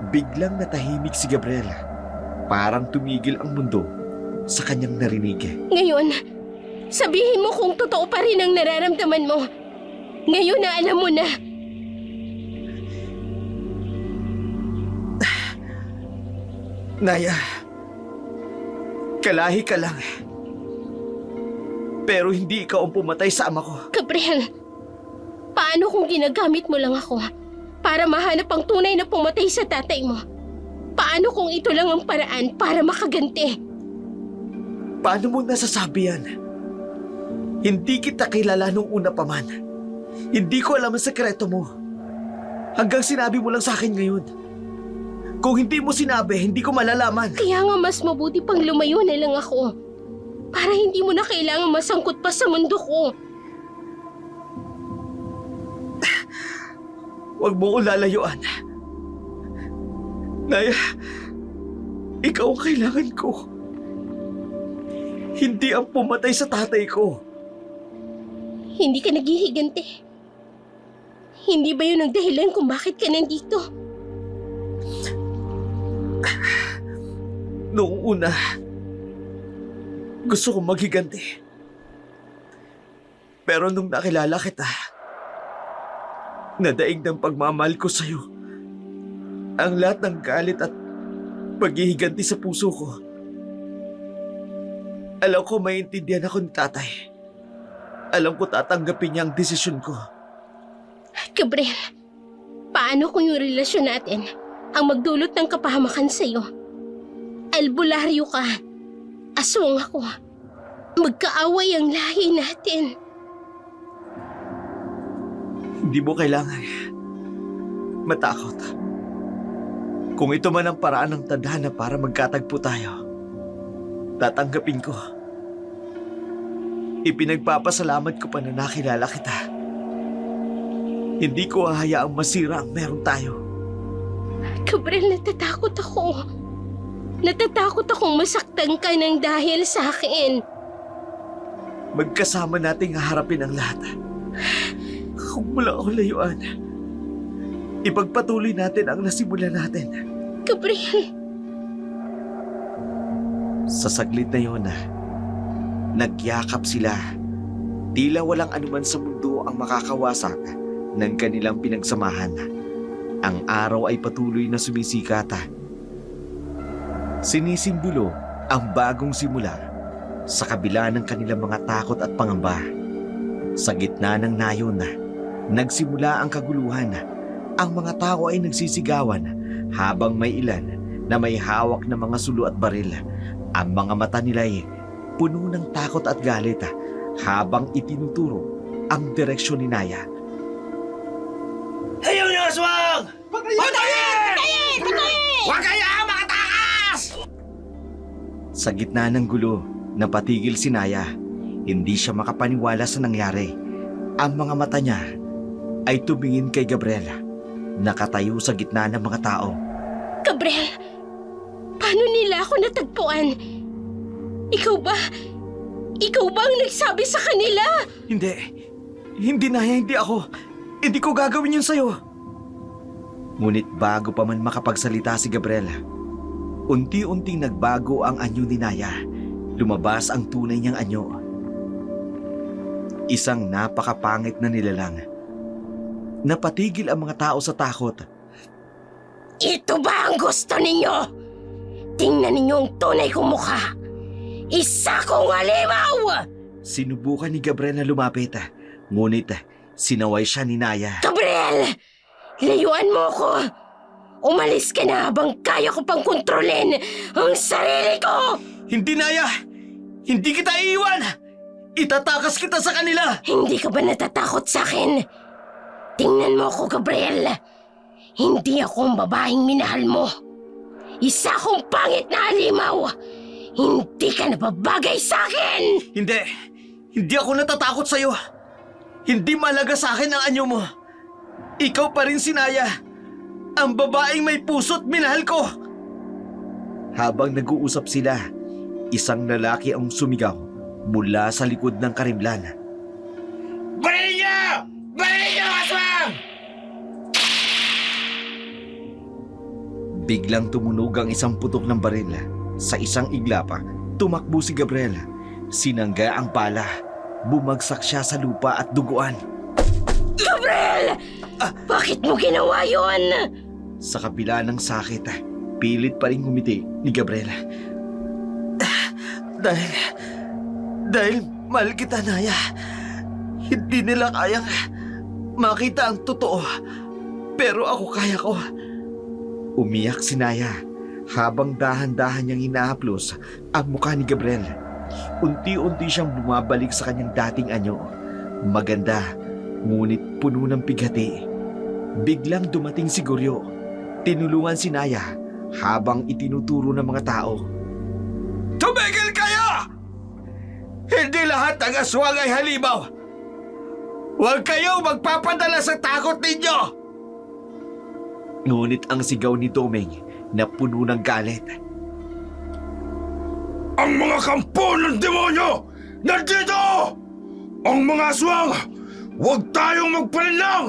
Biglang natahimik si Gabriel. Parang tumigil ang mundo sa kanyang narinig. Ngayon, sabihin mo kung totoo pa rin ang nararamdaman mo. Ngayon na alam mo na. Naya, kalahi ka lang. Pero hindi ikaw ang pumatay sa ama ko. Gabriel, paano Paano kung ginagamit mo lang ako para mahanap ang tunay na pumatay sa tatay mo? Paano kung ito lang ang paraan para makaganti? Paano mo nasasabi yan? Hindi kita kilala nung una pa man. Hindi ko alam ang sekreto mo. Hanggang sinabi mo lang sa akin ngayon. Kung hindi mo sinabi, hindi ko malalaman. Kaya nga mas mabuti pang lumayo na lang ako. Para hindi mo na kailangang masangkot pa sa mundo ko. Huwag mo ko lalayuan. Naya, ikaw ang kailangan ko. Hindi ang pumatay sa tatay ko. Hindi ka naghihiganti. Hindi ba yun ang dahilan kung bakit ka nandito? Noong una, gusto kong maghiganti. Pero nung nakilala kita, nadaig ng pagmamahal ko sa'yo. Ang lahat ng galit at paghihiganti sa puso ko. Alam ko maintindihan ako ni tatay. Alam ko tatanggapin niya ang desisyon ko. Gabriel, paano kung yung relasyon natin ang magdulot ng kapahamakan sa'yo? Albularyo ka. Aswang ako. Magkaaway ang lahi natin. Hindi mo kailangan matakot. Kung ito man ang paraan ng tadhana para magkatagpo tayo, tatanggapin ko. Ipinagpapasalamat ko pa na nakilala kita. Hindi ko hahayaang masira ang meron tayo. Gabriel, natatakot ako. Natatakot akong masaktan ka ng dahil sa akin. Magkasama nating haharapin ang lahat. Huwag mo lang ako layuan. Ipagpatuloy natin ang nasimulan natin. Gabriel. Sa saglit na yun, nagyakap sila. Tila walang anuman sa mundo ang makakawasak ng kanilang pinagsamahan. Ang araw ay patuloy na sumisikat. Sinisimbolo ang bagong simula sa kabila ng kanilang mga takot at pangamba. Sa gitna ng nayon, nagsimula ang kaguluhan. Ang mga tao ay nagsisigawan habang may ilan na may hawak na mga sulo at baril. Ang mga mata nila'y puno ng takot at galit habang itinuturo ang direksyon ni Naya. Ayaw niyo, aswang! Patayin! Huwag kaya makatakas! Sa gitna ng gulo, napatigil si Naya. Hindi siya makapaniwala sa nangyari. Ang mga mata niya ay tumingin kay Gabriel, nakatayo sa gitna ng mga tao. Gabriel, paano nila ako natagpuan? Ikaw ba? Ikaw ba ang nagsabi sa kanila? Hindi Naya, hindi ako. Hindi ko gagawin yun sa'yo. Ngunit bago pa man makapagsalita si Gabriel, unti-unting nagbago ang anyo ni Naya. Lumabas ang tunay niyang anyo. Isang napakapangit na nilalang. Napatigil ang mga tao sa takot. Ito ba ang gusto ninyo? Tingnan ninyo ang tunay kong mukha. Isa kong halimaw! Sinubukan ni Gabriel na lumapit, ngunit sinaway siya ni Naya. Gabriel! Layuan mo ko! Umalis ka na habang kaya ko pang kontrolin ang sarili ko! Hindi, Naya! Hindi kita iiwan! Itatakas kita sa kanila! Hindi ka ba natatakot sa akin? Tingnan mo ako, Gabriel. Hindi ako ang babaeng minahal mo. Isa akong pangit na halimaw. Hindi ka nababagay sa akin! Hindi ako natatakot sa'yo. Hindi malaga sa akin ang anyo mo. Ikaw pa rin si Naya. Ang babaeng may puso't minahal ko. Habang nag-uusap sila, isang lalaki ang sumigaw mula sa likod ng karimlan. Barilin niyo! Barilin niyo, aswang! Biglang tumunog ang isang putok ng baril. Sa isang iglapa, tumakbo si Gabriel. Sinangga ang pala. Bumagsak siya sa lupa at duguan. Gabriel! Bakit mo ginawa yun? Sa kabila ng sakit, pilit pa rin ngumiti ni Gabriel. Dahil mahal kita, Naya. Hindi nila kayang makita ang totoo. Pero ako kaya ko. Umiyak si Naya habang dahan-dahan niyang inahaplos ang mukha ni Gabriel. Unti-unti siyang bumabalik sa kanyang dating anyo. Maganda, ngunit puno ng pighati. Biglang dumating si Goryo. Tinulungan si Naya habang itinuturo ng mga tao. Tumigil kayo! Hindi lahat ng aswang ay halimaw. Huwag kayong magpapadala sa takot ninyo! Ngunit ang sigaw ni Domeng na puno ng galit. Ang mga kampo ng demonyo! Nandito! Ang mga aswang! Huwag tayong magpalinlang!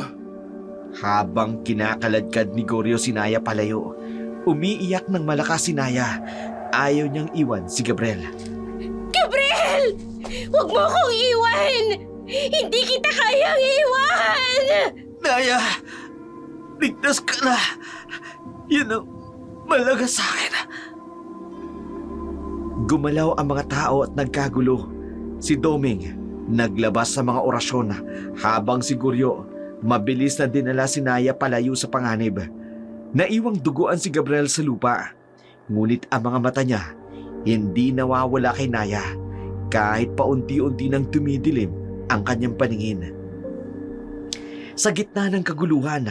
Habang kinakaladkad ni Goryo si Naya palayo, umiiyak ng malakas si Naya. Ayaw niyang iwan si Gabriel. Gabriel! Huwag mo akong iwan! Hindi kita kayang iwan! Naya, ligtas ka na. Yun ang malaga sa akin. Gumalaw ang mga tao at nagkagulo. Si Domeng naglabas sa mga orasyon habang si Goryo mabilis na dinala si Naya palayo sa panganib. Naiwang duguan si Gabriel sa lupa. Ngunit ang mga mata niya hindi nawawala kay Naya kahit paunti-unti nang tumidilim ang kanyang paningin. Sa gitna ng kaguluhan,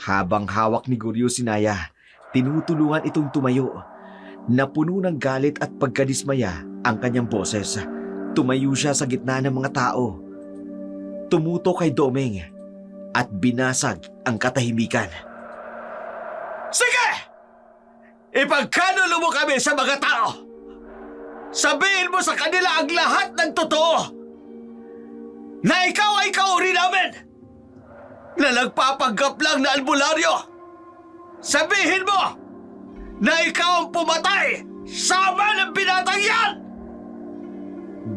habang hawak ni Goryo si Naya, tinutulungan itong tumayo. Napuno ng galit at pagkadismaya ang kanyang boses. Tumayo siya sa gitna ng mga tao. Tumuto kay Domeng at binasag ang katahimikan. Sige! Ipagkanulo mo kami sa mga tao! Sabihin mo sa kanila ang lahat ng totoo! Na ikaw ay kauri namin! Na nagpapanggap lang na albularyo! Sabihin mo na ikaw ang pumatay sa ama ng binatang yan!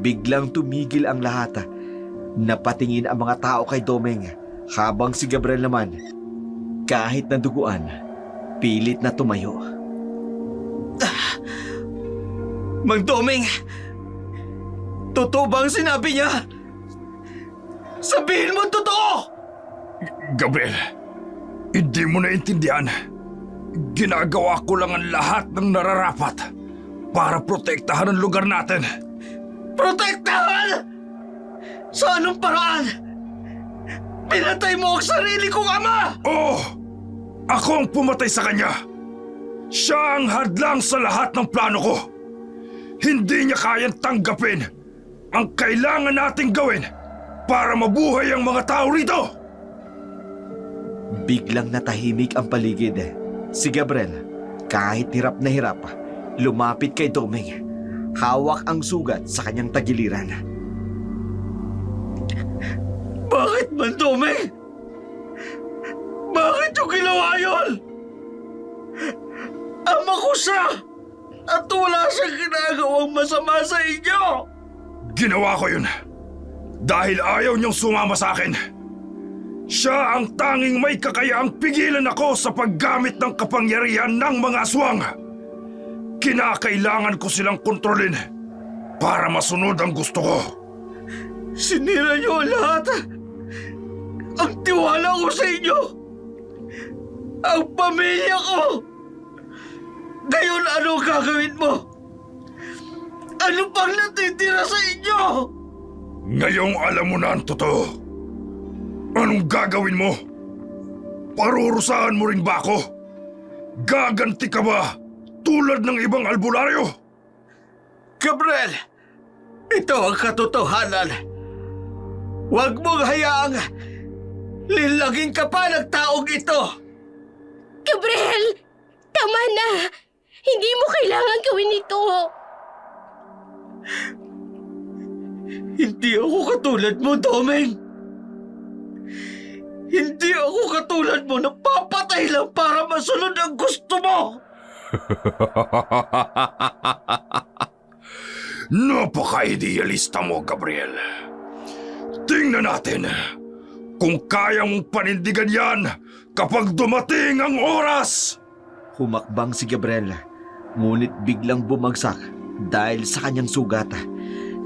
Biglang tumigil ang lahat. Napatingin ang mga tao kay Domeng habang si Gabriel naman, kahit naduguan, pilit na tumayo. Mang Domeng, totoo bang sinabi niya? Sabihin mo ang totoo! Gabriel, hindi mo naintindihan. Ginagawa ko lang ang lahat ng nararapat para protektahan ang lugar natin. Protektahan! Sa anong paraan? Pinatay mo ang sarili kong ama! Oo! Ako ang pumatay sa kanya. Siya ang hadlang sa lahat ng plano ko. Hindi niya kayang tanggapin ang kailangan nating gawin para mabuhay ang mga tao rito. Biglang natahimik ang paligid. Si Gabriel, kahit hirap na hirap, lumapit kay Domeng. Hawak ang sugat sa kanyang tagiliran. Bakit man, Domeng? Bakit yung ginawa yun? Ama ko siya! At wala siyang ginagawang masama sa inyo! Ginawa ko yun dahil ayaw niyong sumama sa akin. Siya ang tanging may kakayaang pigilan ako sa paggamit ng kapangyarihan ng mga aswang. Kinakailangan ko silang kontrolin para masunod ang gusto ko. Sinira niyo ang lahat! Ang tiwala ko sa inyo! Ang pamilya ko! Ngayon ano gagawin mo? Ano pang natitira sa inyo? Ngayong alam mo na ang totoo. Anong gagawin mo? Parurusahan mo rin ba ako? Gaganti ka ba tulad ng ibang albularyo? Gabriel, ito ang katotohanan. Huwag mong hayaang lilaging ka pa ng taong ito. Gabriel! Tama na! Hindi mo kailangan gawin ito! Hindi ako katulad mo, Domeng. Hindi ako katulad mo na papatay lang para masunod ang gusto mo. Napaka-idealista mo, Gabriel. Tingnan natin kung kaya mong panindigan yan kapag dumating ang oras. Humakbang si Gabriel, ngunit biglang bumagsak dahil sa kanyang sugat.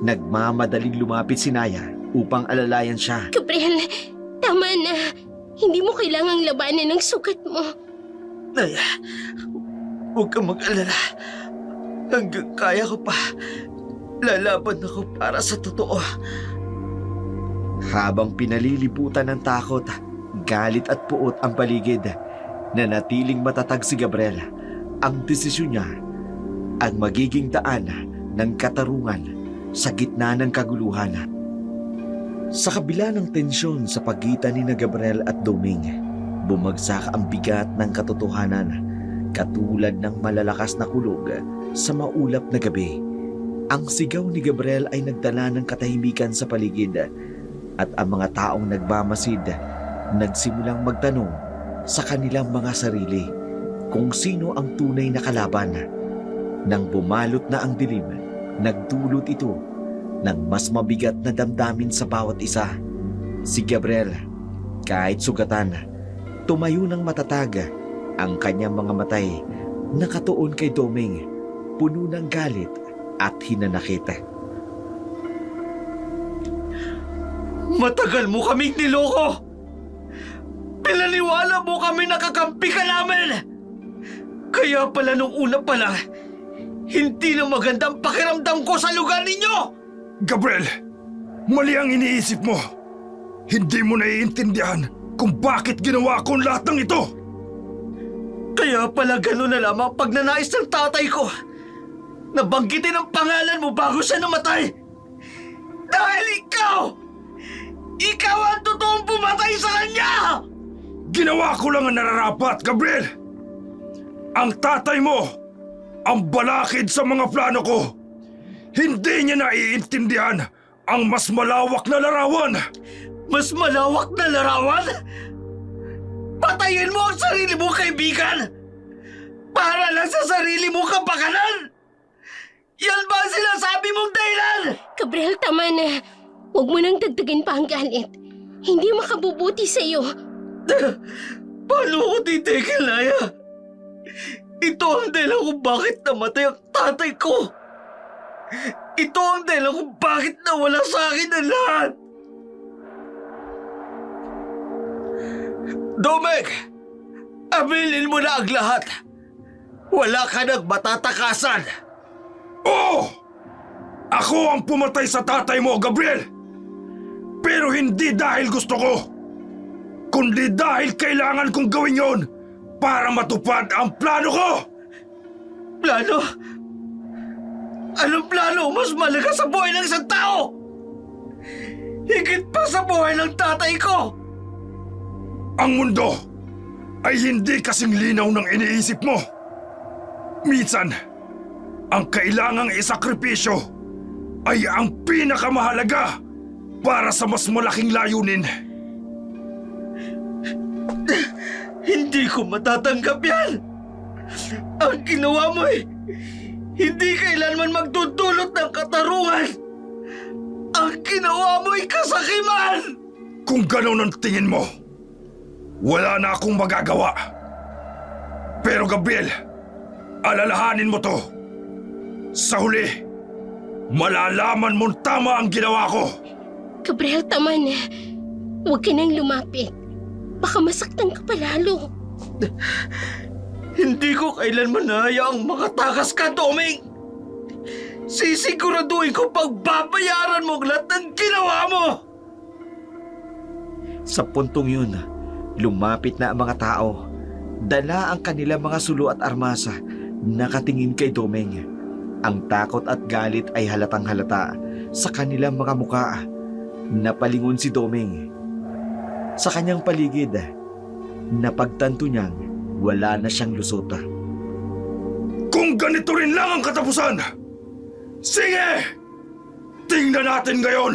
Nagmamadaling lumapit si Naya upang alalayan siya. Gabriel, tama na. labanan ng sugat mo. Naya, huwag kang mag-alala. Hanggang kaya ko pa, lalaban ako para sa totoo. Habang pinalilibutan ng takot, galit at puot ang paligid, nanatiling matatag si Gabriel. Ang desisyon niya ang magiging daan ng katarungan sa gitna ng kaguluhan. Sa kabila ng tensyon sa pagitan ni Gabriel at Doming, bumagsak ang bigat ng katotohanan katulad ng malalakas na kulog sa maulap na gabi. Ang sigaw ni Gabriel ay nagdala ng katahimikan sa paligid at ang mga taong nagmamasid nagsimulang magtanong sa kanilang mga sarili kung sino ang tunay na kalaban. Nang bumalot na ang dilim, nagdulot ito ng mas mabigat na damdamin sa bawat isa. Si Gabriel, kahit sugatan, tumayo ng matatag. Ang kanyang mga matay nakatuon kay Doming, puno ng galit at hinanakit. Matagal mo kaming niloko! Pinaniwala mo kami na kakampi ka namin! Kaya pala nung una pa lang, hindi na magandang pakiramdam ko sa lugar ninyo! Gabriel, mali ang iniisip mo. Hindi mo naiintindihan kung bakit ginawa ko ang lahat ng ito. Kaya pala gano'n na lamang pagnanais ng tatay ko. Nabanggitin ang pangalan mo bago siya namatay. Dahil ikaw ang totoong pumatay sa kanya! Ginawa ko lang ang nararapat, Gabriel. Ang tatay mo, ang balakid sa mga plano ko. Hindi niya naiintindihan ang mas malawak na larawan. Mas malawak na larawan? Patayin mo ang sarili mong kaibigan! Para lang sa sarili mong kapakanan! Yan ba ang sinasabi mong dahilan? Gabriel, tama na. Huwag mo nang dagdagan pa ang galit. Hindi makabubuti sa'yo. Paano ko titigil, Naya? Ito ang dahilan kung bakit namatay ang tatay ko. Ito ang dahilan kung bakit nawala sa akin ang lahat. Domeng! Aminin mo na ang lahat. Wala ka nang matatakasan. Oo! Ako ang pumatay sa tatay mo, Gabriel! Pero hindi dahil gusto ko, kundi dahil kailangan kong gawin yon para matupad ang plano ko! Plano? Anong plano mas malaga sa buhay ng isang tao? Higit pa sa buhay ng tatay ko! Ang mundo ay hindi kasing linaw ng iniisip mo. Minsan, ang kailangang isakripisyo ay ang pinakamahalaga para sa mas malaking layunin. Hindi ko matatanggap yan! Ang ginawa mo hindi kailanman magdudulot ng katarungan! Ang ginawa mo'y kasakiman! Kung gano'n ang tingin mo, wala na akong magagawa. Pero Gabriel, alalahanin mo to. Sa huli, malalaman mong tama ang ginawa ko. Gabriel, tama na. Huwag ka nang lumapit. Baka masaktan ka pa lalo. Hindi ko kailanman hayaang makatakas ka, Doming! Sisiguraduhin ko pagbabayaran mo ang lahat ng ginawa mo! Sa puntong yun, lumapit na ang mga tao. Dala ang kanilang mga sulo at armasa, nakatingin kay Domeng. Ang takot at galit ay halatang halata sa kanilang mga mukha. Napalingon si Domeng. Sa kanyang paligid, napagtanto niyang wala na siyang lusot. Kung ganito rin lang ang katapusan, sige! Tingnan natin ngayon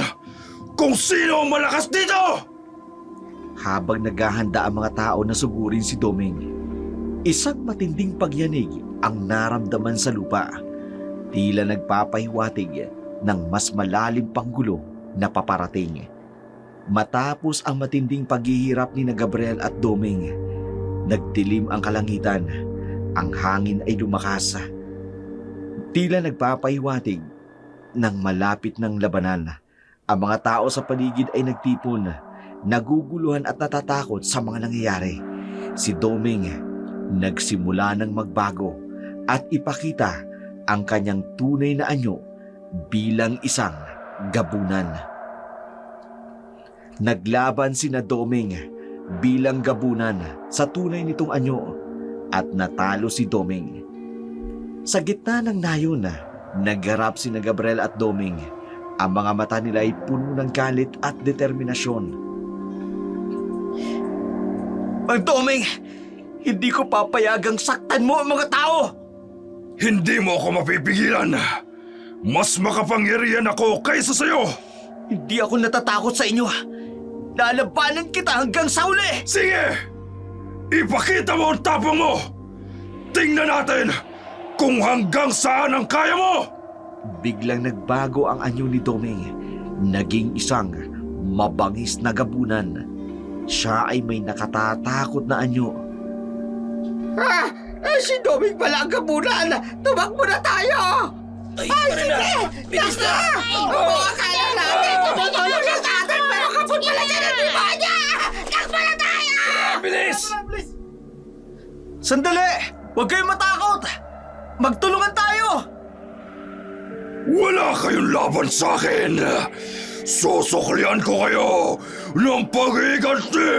kung sino ang malakas dito! Habang naghahanda ang mga tao na sugurin si Domeng, isang matinding pagyanig ang naramdaman sa lupa. Tila nagpapahiwatig ng mas malalim pang gulo na paparating. Matapos ang matinding paghihirap ni Gabriel at Domeng, nagdilim ang kalangitan. Ang hangin ay lumakas. Tila nagpapahiwatig ng malapit ng labanan. Ang mga tao sa paligid ay nagtipon, naguguluhan at natatakot sa mga nangyayari. Si Doming nagsimula ng magbago at ipakita ang kanyang tunay na anyo bilang isang gabunan. Naglaban sina Doming bilang gabunan sa tunay nitong anyo at natalo si Doming. Sa gitna ng nayon, nagharap sina Gabriel at Doming. Ang mga mata nila ay puno ng galit at determinasyon. Mang Doming, hindi ko papayagang saktan mo ang mga tao! Hindi mo ako mapipigilan. Mas makapangyarihan ako kaysa sa'yo. Hindi ako natatakot sa inyo. Lalabanan kita hanggang sa huli! Sige! Ipakita mo ang tapang mo! Tingnan natin kung hanggang saan ang kaya mo! Biglang nagbago ang anyo ni Doming. Naging isang mabangis na gabunan. Siya ay may nakatatakot na anyo. Si Doming pala ang gabunan! Tumakbo na tayo! Ay, sige! Bilis na! Akala natin tumutulong sa atin pero kapun pala siya ng demonyo! Takbo na tayo! Bilis! Sandali! Huwag kayong matakot! Magtulungan tayo! Wala kayong laban sa akin! Susuklian ko kayo ng pag-iganti!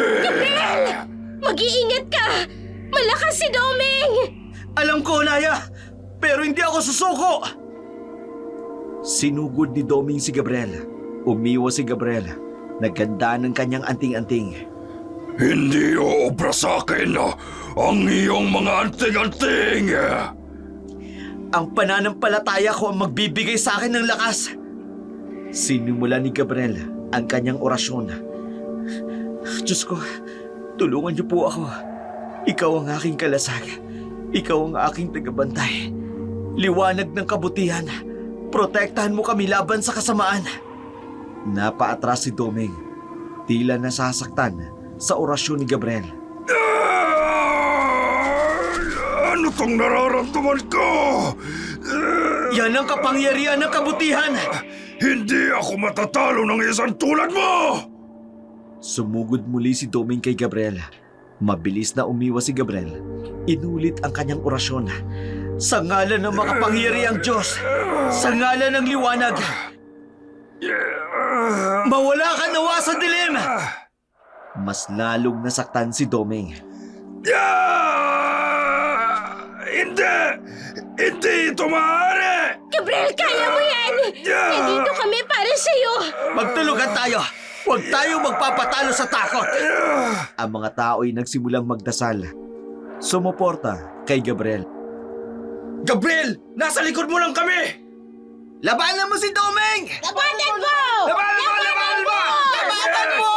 Mag-iingat ka! Malakas si Doming! Alam ko, Naya! Pero hindi ako susuko! Sinugod ni Doming si Gabriel. Umiwas si Gabriel. Naganda ng kanyang anting-anting. Hindi uobra sa akin ang iyong mga anting-anting! Ang pananampalataya ko ang magbibigay sa akin ng lakas. Sinimula ni Gabriel ang kanyang orasyon. Diyos ko, tulungan niyo po ako. Ikaw ang aking kalasag. Ikaw ang aking tagabantay. Liwanag ng kabutihan. Protektahan mo kami laban sa kasamaan. Napaatras si Doming. Tila nasasaktan sa orasyon ni Gabriel. Ano tong nararamdaman ko? Yan ang kapangyarihan ng kabutihan. Hindi ako matatalo ng isang tulad mo! Sumugod muli si Doming kay Gabriel. Mabilis na umiwas si Gabriel. Inulit ang kanyang orasyon. Sa ngalan ng makapangyarihang Diyos, sa ngalan ng liwanag, mawala ka nawa sa dilim! Mas lalong nasaktan si Doming. Hindi! Hindi ito maaari! Gabriel, kaya mo yan! Nandito kami para sa'yo! Magtulungan tayo! Huwag tayo magpapatalo sa takot! Ang mga tao ay nagsimulang magdasal. Sumuporta kay Gabriel. Gabriel! Nasa likod mo lang kami! Labanan mo si Doming! Labanan mo! Labanan mo! Labanan mo! Labanan mo!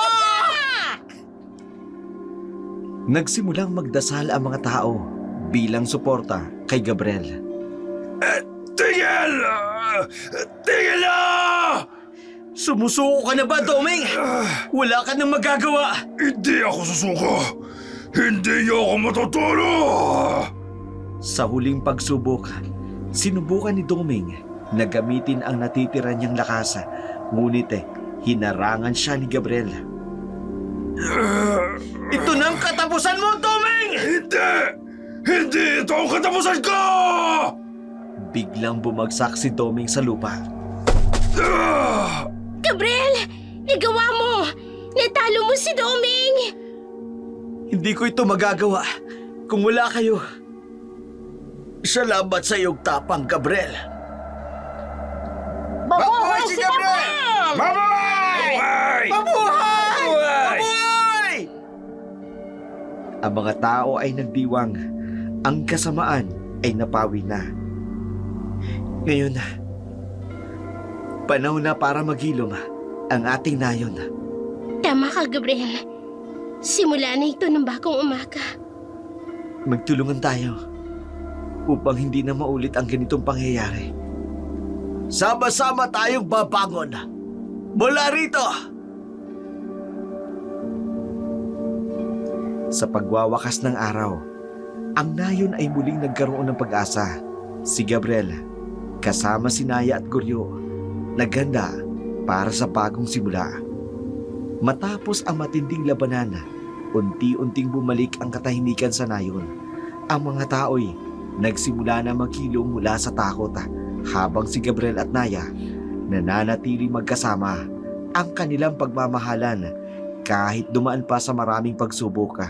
Nagsimulang magdasal ang mga tao bilang suporta kay Gabriel. Tigil! Tigil na! Sumusuko ka na ba, Doming? Wala ka nang magagawa! Hindi ako susuko! Hindi niyo ako matuturo! Sa huling pagsubok, sinubukan ni Doming na gamitin ang natitira niyang lakas. Ngunit hinarangan siya ni Gabriel. Ito na ang katapusan mo, Doming! Hindi! Hindi ito ang katapusan ko! Biglang bumagsak si Doming sa lupa. Gabriel! Nagawa mo! Natalo mo si Doming! Hindi ko ito magagawa kung wala kayo. Salamat sa iyong tapang, Gabriel. Mabuhay si Gabriel! Mabuhay! Mabuhay! Mabuhay! Ang mga tao ay nagdiwang. Ang kasamaan ay napawi na. Ngayon, panahon na para maghilom ang ating nayon. Tama ka, Gabriel. Simula na ito ng bagong umaga. Magtulungan tayo upang hindi na maulit ang ganitong pangyayari. Sama-sama tayong babangon. Mula rito! Sa pagwawakas ng araw, ang nayon ay muling nagkaroon ng pag-asa. Si Gabriel, kasama si Naya at Goryo, naghanda para sa bagong simula. Matapos ang matinding labanan, unti-unting bumalik ang katahimikan sa nayon. Ang mga tao'y nagsimula na maghilom mula sa takot habang si Gabriel at Naya nananatili magkasama ang kanilang pagmamahalan kahit dumaan pa sa maraming pagsubok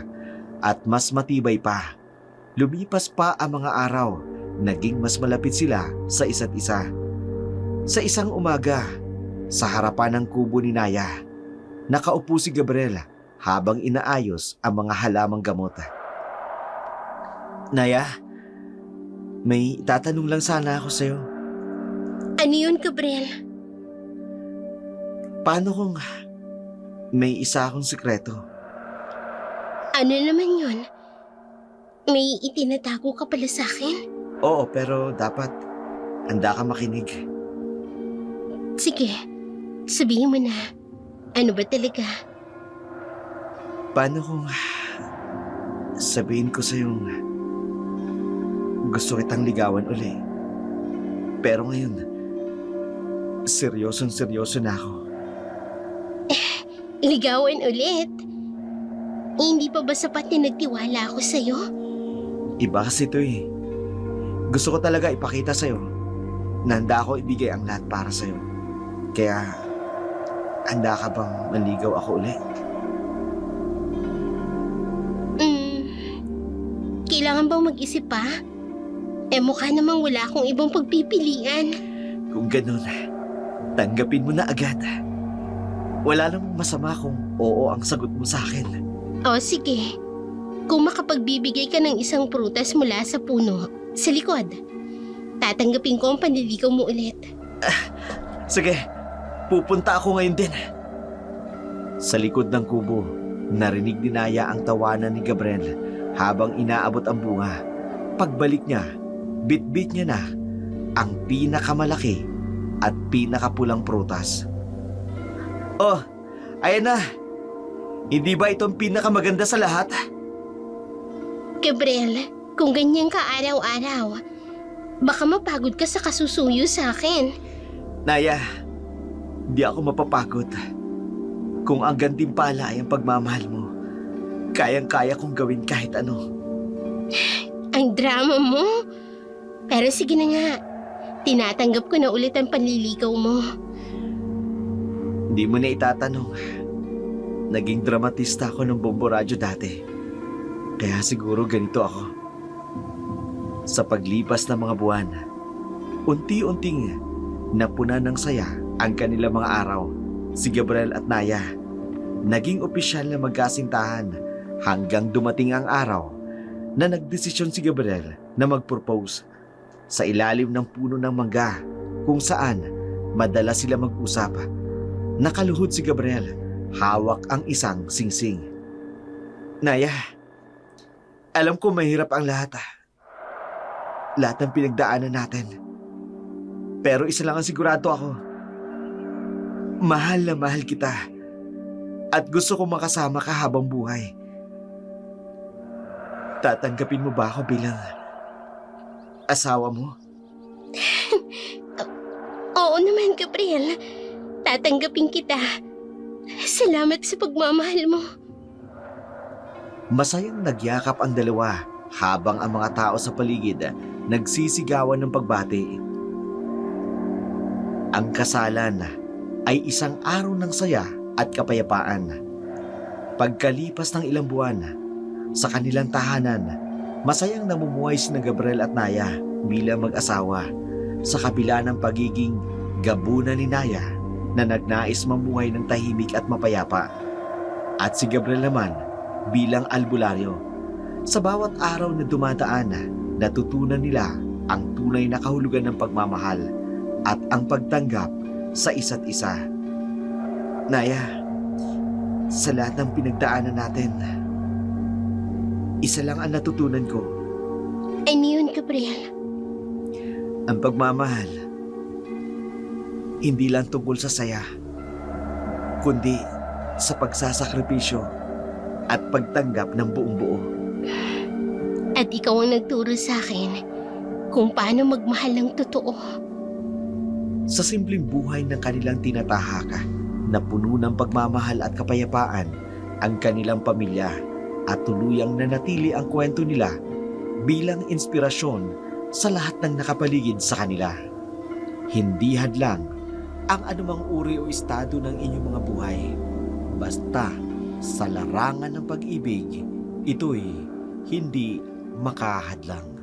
at mas matibay pa. Lumipas pa ang mga araw, naging mas malapit sila sa isa't isa. Sa isang umaga, sa harapan ng kubo ni Naya, nakaupo si Gabriel habang inaayos ang mga halamang gamot. Naya, may tatanong lang sana ako sa'yo. Ano yun, Gabriel? Paano kung may isa akong sikreto? Ano naman yun? May itinatago ka pala sa akin? Oo, pero dapat handa ka makinig. Sige, sabihin mo na. Ano ba talaga? Paano kung sabihin ko sa'yong gusto kitang ligawan uli? Pero ngayon, seryosong-seryoso na ako. Ligawan ulit? Hindi pa ba sapat na nagtiwala ako sa'yo? Iba kasi ito eh. Gusto ko talaga ipakita sa'yo na handa ako ibigay ang lahat para sa'yo. Kaya, handa ka bang manligaw ako ulit? Kailangan bang mag-isip pa? Mukha namang wala akong ibang pagpipilian. Kung ganun, tanggapin mo na agad. Wala namang masama kung oo ang sagot mo sa akin. O sige, kung makapagbibigay ka ng isang prutas mula sa puno, sa likod, tatanggapin ko ang panliligaw mo ulit. Sige, pupunta ako ngayon din. Sa likod ng kubo, narinig ni Naya ang tawanan ni Gabriel habang inaabot ang bunga. Pagbalik niya, bitbit niya na ang pinakamalaki at pinakapulang prutas. Oh, ayan na. Hindi ba itong pinakamaganda sa lahat? Gabriel, kung ganyan ka araw-araw, baka mapagod ka sa kasusuyo sa akin. Naya, di ako mapapagod. Kung ang gantimpala ay ang pagmamahal mo, kayang-kaya kong gawin kahit ano. Ang drama mo. Pero sige na nga, tinatanggap ko na ulit ang panliligaw mo. Hindi mo na itatanong. Naging dramatista ako ng Bombo Radyo dati. Kaya siguro ganito ako. Sa paglipas ng mga buwan, unti-unting napuna ng saya ang kanilang mga araw. Si Gabriel at Naya naging opisyal na magkasintahan hanggang dumating ang araw na nagdesisyon si Gabriel na mag-propose sa ilalim ng puno ng mangga kung saan madalas sila mag-usap. Nakaluhod si Gabriel, hawak ang isang singsing. Naya, alam ko mahirap ang lahat. Lahat ng pinagdaanan natin. Pero isa lang ang sigurado ako. Mahal na mahal kita. At gusto kong makasama ka habang buhay. Tatanggapin mo ba ako bilang asawa mo? Oo naman, Gabriel. Tatanggapin kita. Salamat sa pagmamahal mo. Masayang nagyakap ang dalawa habang ang mga tao sa paligid nagsisigawan ng pagbati. Ang kasalan ay isang araw ng saya at kapayapaan. Pagkalipas ng ilang buwan, sa kanilang tahanan, masayang namumuhay sina Gabriel at Naya bilang mag-asawa sa kabila ng pagiging gabuna ni Naya na nagnais mamuhay ng tahimik at mapayapa. At si Gabriel naman bilang albularyo. Sa bawat araw na dumadaan, natutunan nila ang tunay na kahulugan ng pagmamahal at ang pagtanggap sa isa't isa. Naya, sa lahat ng pinagdaanan natin, isa lang ang natutunan ko. Ano yun, Gabriel? Ang pagmamahal, hindi lang tungkol sa saya, kundi sa pagsasakripisyo at pagtanggap ng buong buo. At ikaw ang nagturo sa akin kung paano magmahal ng totoo. Sa simpleng buhay ng kanilang tinatahaka na puno ng pagmamahal at kapayapaan ang kanilang pamilya, at tuluyang nanatili ang kwento nila bilang inspirasyon sa lahat ng nakapaligid sa kanila. Hindi hadlang ang anumang uri o estado ng inyong mga buhay. Basta sa larangan ng pag-ibig, ito'y hindi makahadlang.